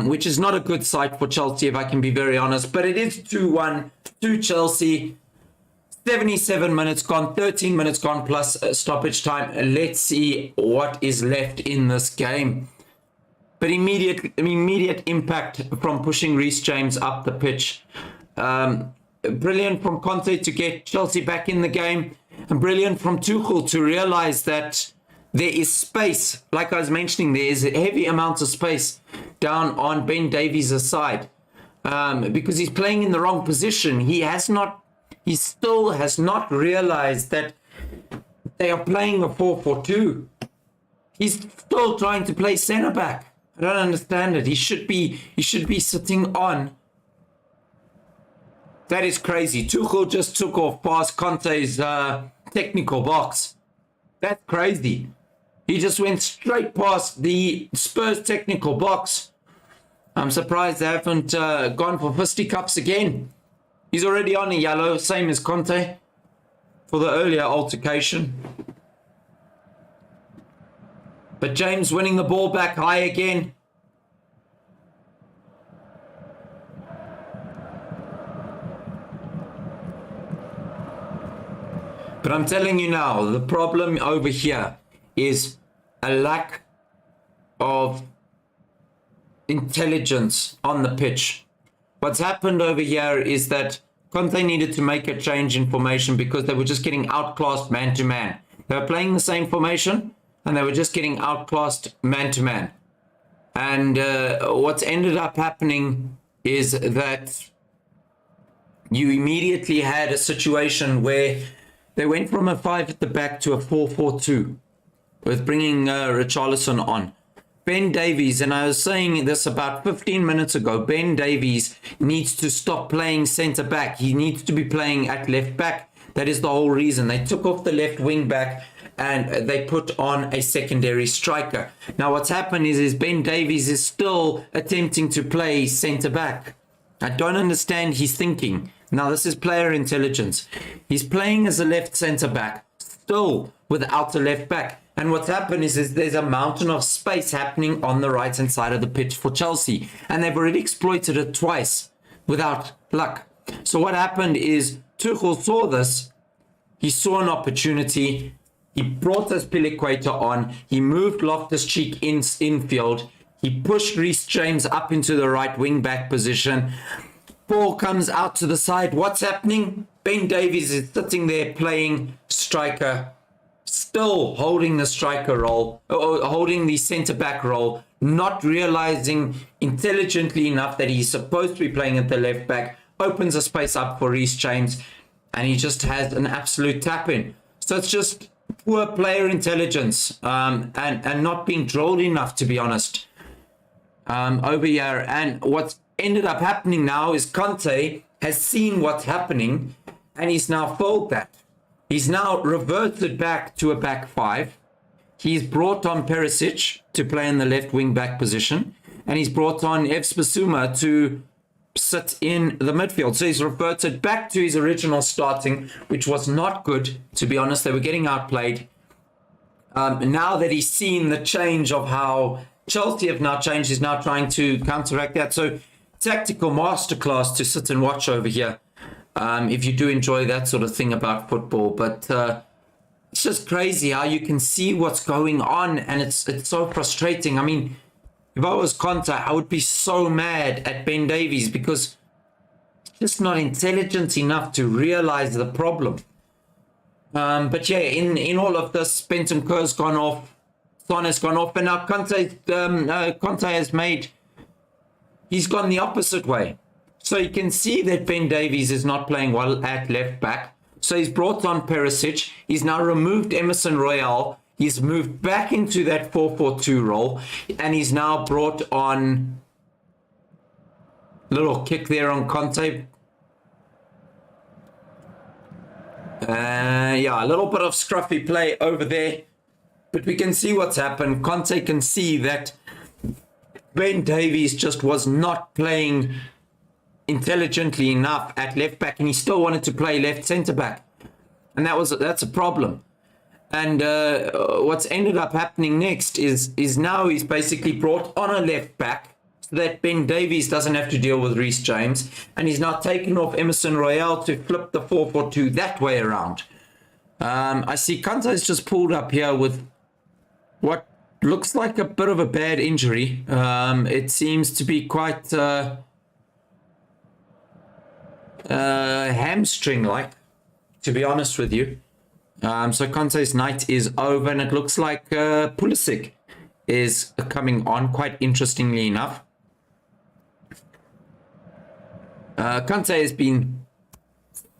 which is not a good sight for Chelsea, if I can be very honest. But it is 2-1 to Chelsea. 77 minutes gone, 13 minutes gone plus stoppage time. Let's see what is left in this game. But immediate impact from pushing Reece James up the pitch. Brilliant from Conte to get Chelsea back in the game. And brilliant from Tuchel to realize that there is space. Like I was mentioning, there is a heavy amount of space down on Ben Davies' side. Because he's playing in the wrong position. He still has not realized that they are playing a 4-4-2. He's still trying to play centre back. I don't understand it. He should be sitting on. That is crazy. Tuchel just took off past Conte's technical box. That's crazy. He just went straight past the Spurs technical box. I'm surprised they haven't gone for fisticuffs again. He's already on a yellow, same as Conte for the earlier altercation. But James winning the ball back high again. But I'm telling you now, the problem over here is a lack of intelligence on the pitch. What's happened over here is that Conte needed to make a change in formation because they were just getting outclassed man-to-man. They were playing the same formation, and they were just getting outclassed man-to-man. And what's ended up happening is that you immediately had a situation where they went from a 5 at the back to a 4-4-2 with bringing Richarlison on. Ben Davies, and I was saying this about 15 minutes ago, Ben Davies needs to stop playing centre back. He needs to be playing at left back. That is the whole reason. They took off the left wing back and they put on a secondary striker. Now what's happened is Ben Davies is still attempting to play centre-back. I don't understand his thinking. Now this is player intelligence. He's playing as a left centre-back, still without a left-back. And what's happened is there's a mountain of space happening on the right-hand side of the pitch for Chelsea. And they've already exploited it twice without luck. So what happened is Tuchel saw this. He saw an opportunity. He brought Azpilicueta on. He moved Loftus-Cheek infield. He pushed Reece James up into the right wing-back position. Ball comes out to the side. What's happening? Ben Davies is sitting there playing striker, still holding the striker role, or holding the centre-back role, not realizing intelligently enough that he's supposed to be playing at the left-back, opens a space up for Reece James, and he just has an absolute tap-in. So it's just poor player intelligence and not being drilled enough, to be honest, over here. And what's ended up happening now is Conte has seen what's happening, and he's now folded that. He's now reverted back to a back five. He's brought on Perisic to play in the left wing back position, and he's brought on Evs Bissouma to sit in the midfield. So he's reverted back to his original starting, which was not good, to be honest. They were getting outplayed. Now that he's seen the change of how Chelsea have now changed, he's now trying to counteract that. So tactical masterclass to sit and watch over here, if you do enjoy that sort of thing about football. But it's just crazy how you can see what's going on, and it's so frustrating. I mean, if I was Conte, I would be so mad at Ben Davies because he's just not intelligent enough to realize the problem. But yeah, in all of this, Bentancur's gone off, Son has gone off, and now Conte has he's gone the opposite way. So you can see that Ben Davies is not playing well at left back. So he's brought on Perisic. He's now removed Emerson Royale. He's moved back into that 4-4-2 role, and he's now brought on little kick there on Conte. Yeah, a little bit of scruffy play over there, but we can see what's happened. Conte can see that Ben Davies just was not playing intelligently enough at left back, and he still wanted to play left centre back, and that's a problem. And what's ended up happening next is now he's basically brought on a left back so that Ben Davies doesn't have to deal with Reece James, and he's now taken off Emerson Royale to flip the 4-4-2 that way around. I see Conte's just pulled up here with what looks like a bit of a bad injury. It seems to be quite hamstring-like, to be honest with you. So Conte's night is over, and it looks like Pulisic is coming on, quite interestingly enough. Conte has been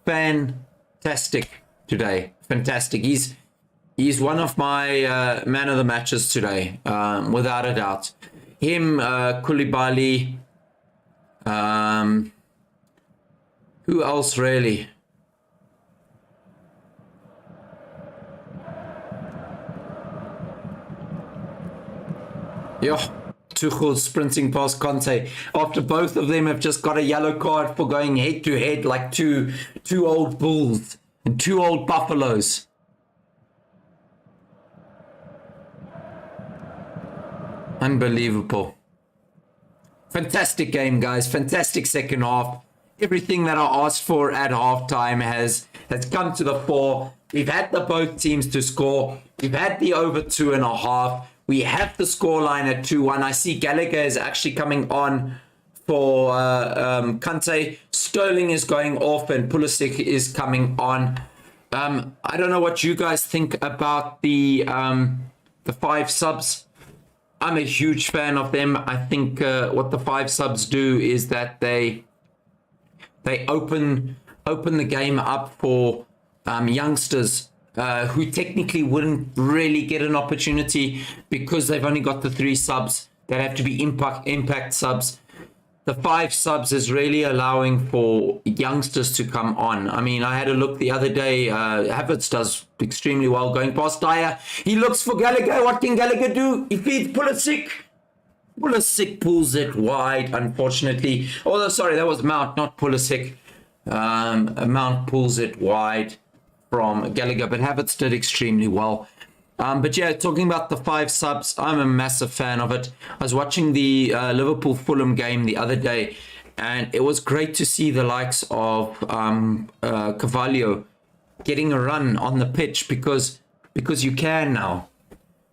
fantastic today. Fantastic. He's one of my man of the matches today, without a doubt. Him, Koulibaly, who else really? Yeah, Tuchel sprinting past Conte after both of them have just got a yellow card for going head to head like two old bulls and two old buffaloes. Unbelievable. Fantastic game, guys. Fantastic second half. Everything that I asked for at halftime has come to the fore. We've had the both teams to score. We've had the over 2.5. We have the scoreline at 2-1. I see Gallagher is actually coming on for Conte. Sterling is going off and Pulisic is coming on. I don't know what you guys think about the 5 subs. I'm a huge fan of them. I think what the 5 subs do is that they open the game up for youngsters who technically wouldn't really get an opportunity because they've only got the 3 subs that have to be impact subs. the 5 subs is really allowing for youngsters to come on. I mean, I had a look the other day. Havertz does extremely well going past Dyer. He looks for Gallagher. What can Gallagher do? He feeds Pulisic. Pulisic pulls it wide, unfortunately. Oh, sorry, that was Mount, not Pulisic. Mount pulls it wide from Gallagher, but Havertz did extremely well. But yeah, talking about the 5 subs, I'm a massive fan of it. I was watching the Liverpool-Fulham game the other day, and it was great to see the likes of Carvalho getting a run on the pitch because you can now.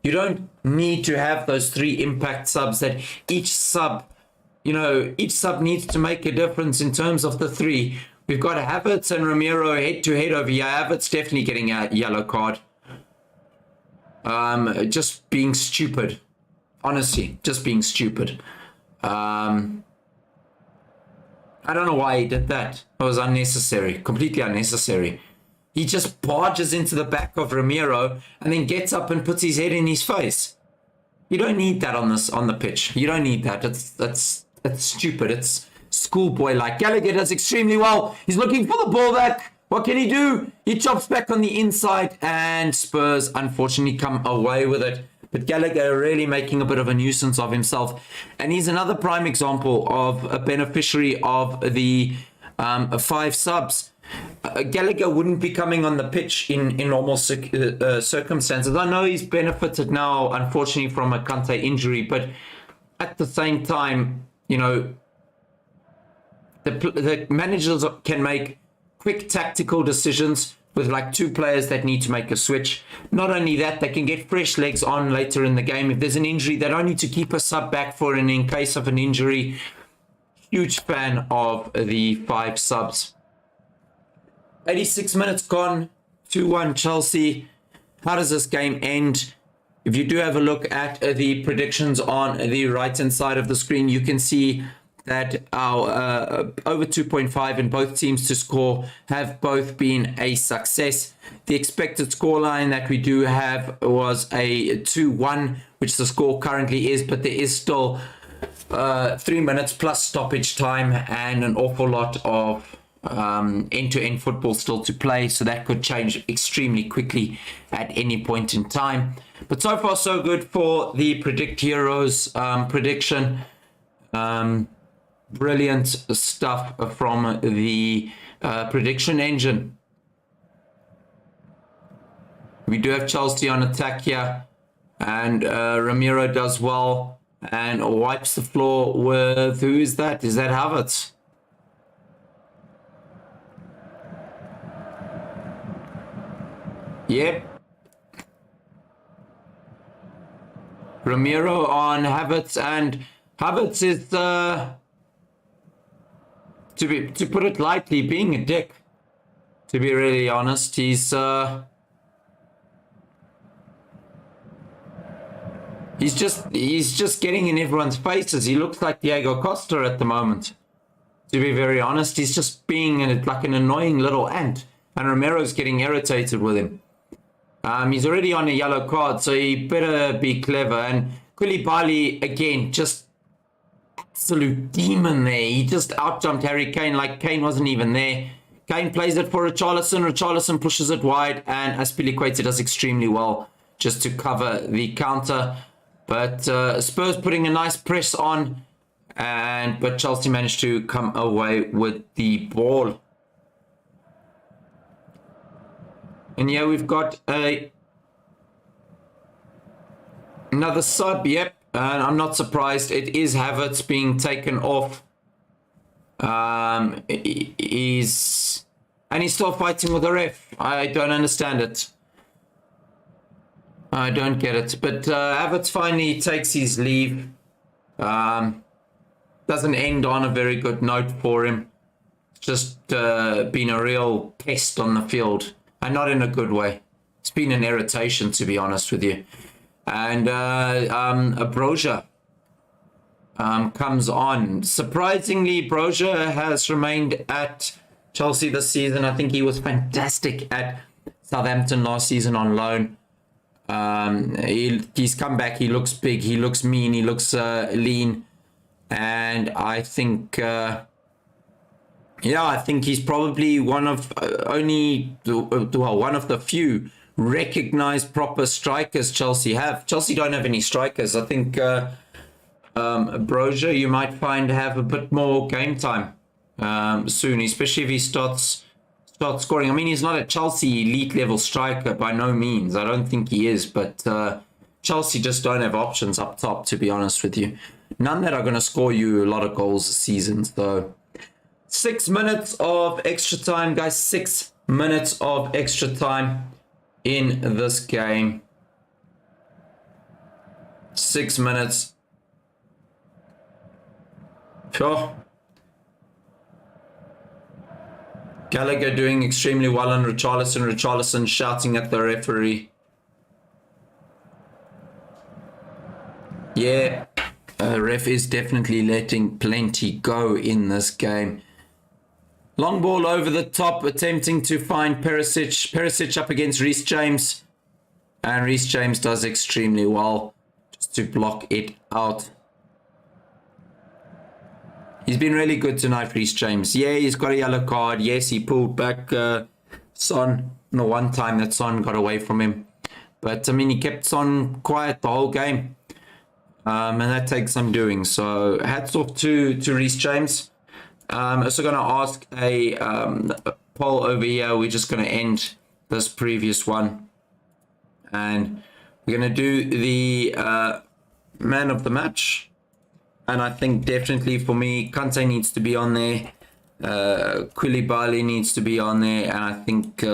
You don't need to have those 3 impact subs that each sub needs to make a difference in terms of the 3. We've got Havertz and Romero head to head over here. Havertz definitely getting a yellow card. Just being stupid. Honestly, just being stupid. I don't know why he did that. It was unnecessary. Completely unnecessary. He just barges into the back of Romero and then gets up and puts his head in his face. You don't need that on the pitch. You don't need that. That's stupid. It's schoolboy like. Gallagher does extremely well. He's looking for the ball back. What can he do? He chops back on the inside, and Spurs unfortunately come away with it. But Gallagher really making a bit of a nuisance of himself. And he's another prime example of a beneficiary of the 5 subs. Gallagher wouldn't be coming on the pitch in normal circumstances. I know he's benefited now, unfortunately, from a Kante injury, but at the same time, the managers can make quick tactical decisions with like 2 players that need to make a switch. Not only that, they can get fresh legs on later in the game. If there's an injury, they don't need to keep a sub back for an in case of an injury. Huge fan of the 5 subs. 86 minutes gone, 2-1 Chelsea. How does this game end? If you do have a look at the predictions on the right-hand side of the screen, you can see that our over 2.5 in both teams to score have both been a success. The expected scoreline that we do have was a 2-1, which the score currently is, but there is still 3 minutes plus stoppage time and an awful lot of end-to-end football still to play, so that could change extremely quickly at any point in time. But so far so good for the Predict Heroes prediction. Brilliant stuff from the prediction engine. We do have Chelsea on attack here, and Ramiro does well and wipes the floor with, who is that? Is that Havertz? Yep. Ramiro on Havertz, and Havertz is to put it lightly, being a dick. To be really honest, he's just getting in everyone's faces. He looks like Diego Costa at the moment. To be very honest, he's just being like an annoying little ant, and Romero's getting irritated with him. He's already on a yellow card, so he better be clever. And Koulibaly, again, just absolute demon there. He just outjumped Harry Kane like Kane wasn't even there. Kane plays it for Richarlison. Richarlison pushes it wide, and Azpilicueta does extremely well just to cover the counter. But Spurs putting a nice press on, but Chelsea managed to come away with the ball. And yeah, we've got another sub, yep. And I'm not surprised. It is Havertz being taken off. He's still fighting with the ref. I don't understand it. I don't get it. But Havertz finally takes his leave. Doesn't end on a very good note for him. Just been a real pest on the field. And not in a good way. It's been an irritation, to be honest with you. And Brozier comes on. Surprisingly, Brozier has remained at Chelsea this season. I think he was fantastic at Southampton last season on loan. He's come back. He looks big. He looks mean. He looks lean. And I think, yeah, I think he's probably one of one of the few recognized proper strikers Chelsea have. Chelsea don't have any strikers. I think Brozier, you might find, have a bit more game time soon, especially if he starts scoring. I mean, he's not a Chelsea elite level striker by no means. I don't think he is, but Chelsea just don't have options up top, to be honest with you. None that are going to score you a lot of goals this season. So 6 minutes of extra time, guys. 6 minutes of extra time in this game. 6 minutes. Sure. Gallagher doing extremely well on Richarlison. Richarlison shouting at the referee. Yeah, ref is definitely letting plenty go in this game. Long ball over the top, attempting to find Perisic. Perisic up against Reece James. And Reece James does extremely well just to block it out. He's been really good tonight, Reece James. Yeah, he's got a yellow card. Yes, he pulled back Son. The one time that Son got away from him. But, I mean, he kept Son quiet the whole game. And that takes some doing. So, hats off to Reece James. I'm also going to ask a poll over here. We're just going to end this previous one. And we're going to do the man of the match. And I think definitely for me, Kante needs to be on there. Koulibaly needs to be on there. And I think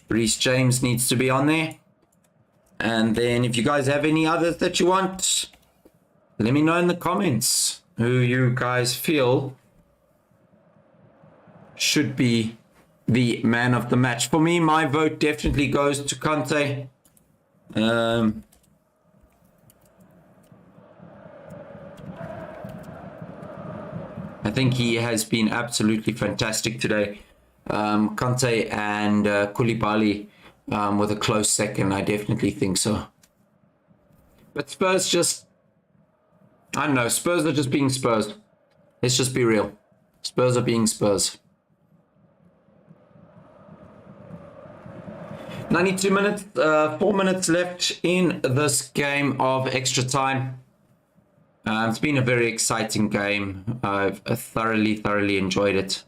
Reece James needs to be on there. And then if you guys have any others that you want, let me know in the comments who you guys feel should be the man of the match. For me, my vote definitely goes to Kante. I think he has been absolutely fantastic today. Kante and Koulibaly with a close second, I definitely think so. But Spurs just, I don't know, Spurs are just being Spurs. Let's just be real. Spurs are being Spurs. 92 minutes, 4 minutes left in this game of extra time. It's been a very exciting game. I've thoroughly enjoyed it.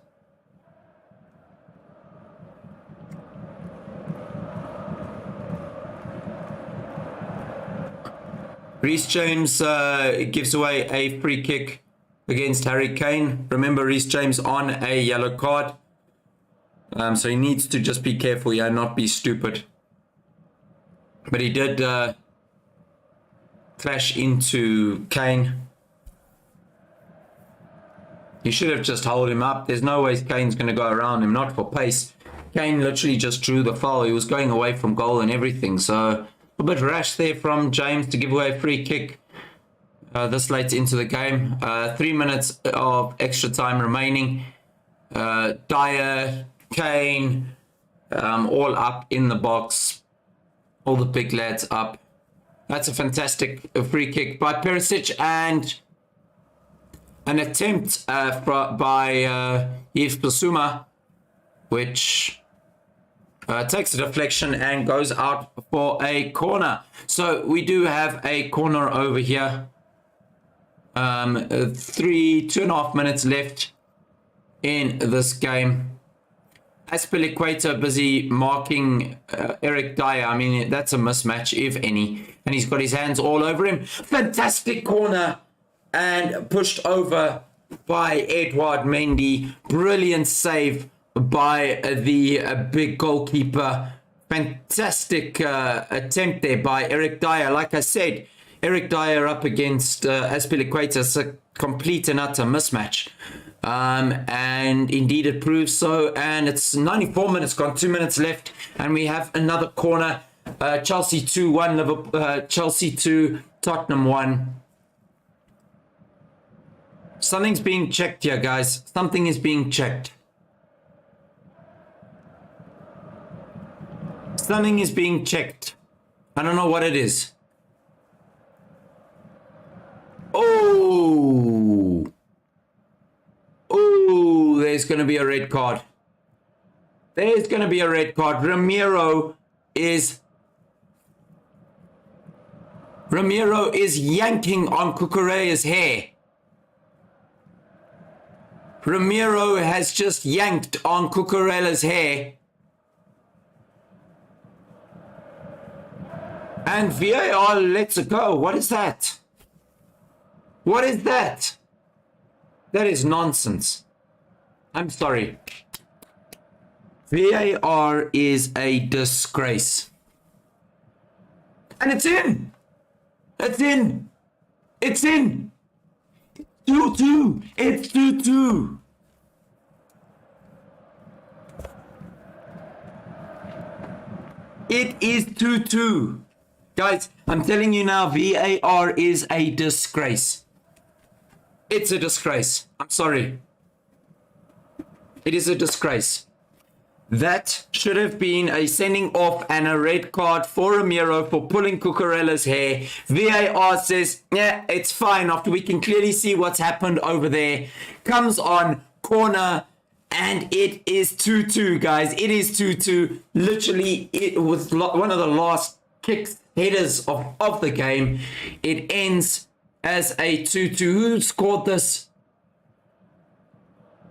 Reece James gives away a free kick against Harry Kane. Remember, Reece James on a yellow card. So he needs to just be careful here and not be stupid. But he did clash into Kane. You should have just held him up. There's no way Kane's going to go around him, not for pace. Kane literally just drew the foul. He was going away from goal and everything. So a bit rash there from James to give away a free kick this late into the game. 3 minutes of extra time remaining. Dyer, Kane, all up in the box. All the big lads up. That's a fantastic free kick by Perisic, and an attempt by Yves Bissouma, which takes a deflection and goes out for a corner. So we do have a corner over here. 2.5 minutes left in this game. Aspilicueta busy marking Eric Dyer. I mean, that's a mismatch, if any. And he's got his hands all over him. Fantastic corner. And pushed over by Edouard Mendy. Brilliant save by the big goalkeeper. Fantastic attempt there by Eric Dyer. Like I said, Eric Dyer up against Aspilicueta. It's a complete and utter mismatch. And indeed it proves so. And it's 94 minutes gone, 2 minutes left, and we have another corner. Chelsea 2-1, Liverpool, Chelsea 2, Tottenham 1. Something's being checked here, guys. Something is being checked. Something is being checked. I don't know what it is. Oh, there's going to be a red card. There's going to be a red card. Ramiro is yanking on Cucurella's hair. Ramiro has just yanked on Cucurella's hair. And VAR lets it go. What is that? What is that? That is nonsense. I'm sorry. VAR is a disgrace. And it's in. It's in. It's in. 2-2. It's 2-2. It is 2-2. Guys, I'm telling you now, VAR is a disgrace. It's a disgrace. I'm sorry. It is a disgrace. That should have been a sending off and a red card for Ramiro for pulling Cucurella's hair. VAR says, yeah, it's fine after we can clearly see what's happened over there. Comes on, corner, and it is 2-2, guys. It is 2-2. Literally, it was one of the last kicks, headers of the game. It ends as a 2-2. Who scored this?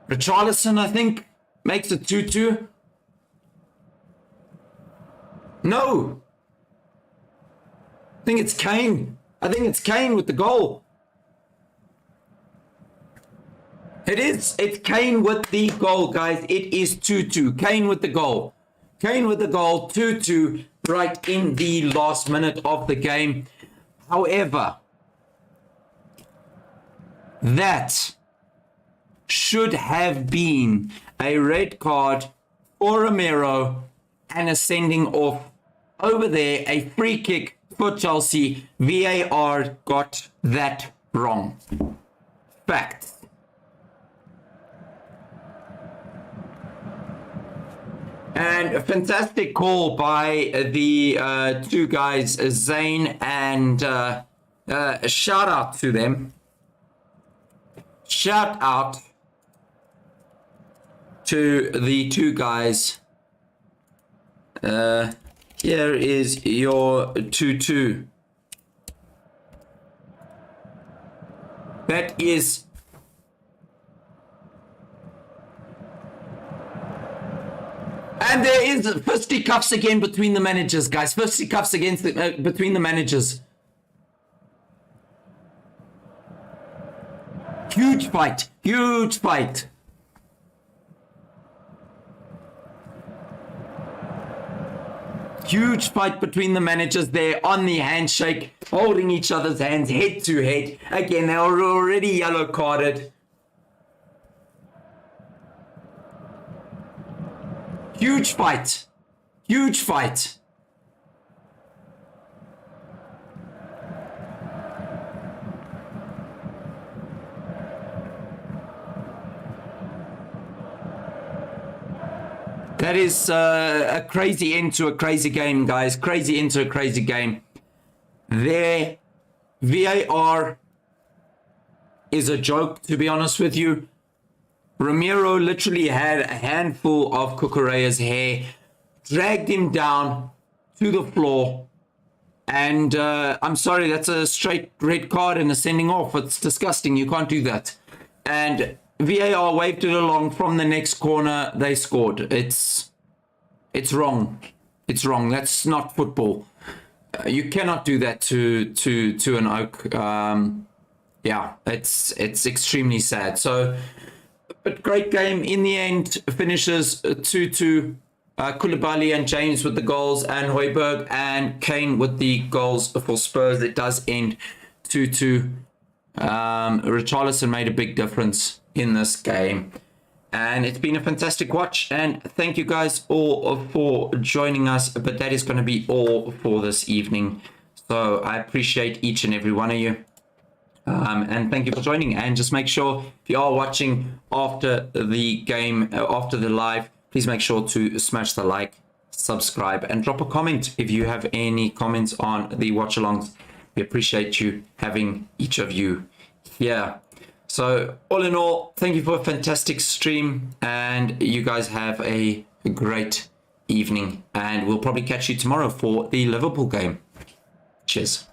Richarlison, I think, makes it 2-2. No. I think it's Kane. I think it's Kane with the goal. It is. It's Kane with the goal, guys. It is 2-2. Kane with the goal. Kane with the goal. 2-2 right in the last minute of the game. However, that should have been a red card for Ramiro and a sending off over there, a free kick for Chelsea. VAR got that wrong. Fact. And a fantastic call by the two guys, Zane and a shout out to them. Shout out to the two guys. Here is your 2-2. That is and there is fisticuffs again between the managers, guys. Fisticuffs against between the managers. Huge fight. Huge fight. Huge fight between the managers there on the handshake, holding each other's hands head to head. Again, they are already yellow carded. Huge fight. Huge fight. That is a crazy end to a crazy game, guys. Crazy end to a crazy game. Their VAR is a joke, to be honest with you. Ramiro literally had a handful of Cucurella's hair, dragged him down to the floor, and I'm sorry, that's a straight red card and a sending off. It's disgusting. You can't do that. And VAR waved it along from the next corner. They scored. It's wrong. It's wrong. That's not football. You cannot do that to an Oak. Yeah, it's extremely sad. So, but great game in the end. Finishes 2-2. Koulibaly and James with the goals, and Højbjerg and Kane with the goals for Spurs. It does end 2-2. Richarlison made a big difference in this game, and it's been a fantastic watch, and thank you guys all for joining us. But that is going to be all for this evening, so I appreciate each and every one of you, and thank you for joining. And just make sure, if you are watching after the game, after the live, please make sure to smash the like, subscribe, and drop a comment if you have any comments on the watch alongs. We appreciate you having each of you here. So all in all, thank you for a fantastic stream, and you guys have a great evening, and we'll probably catch you tomorrow for the Liverpool game. Cheers.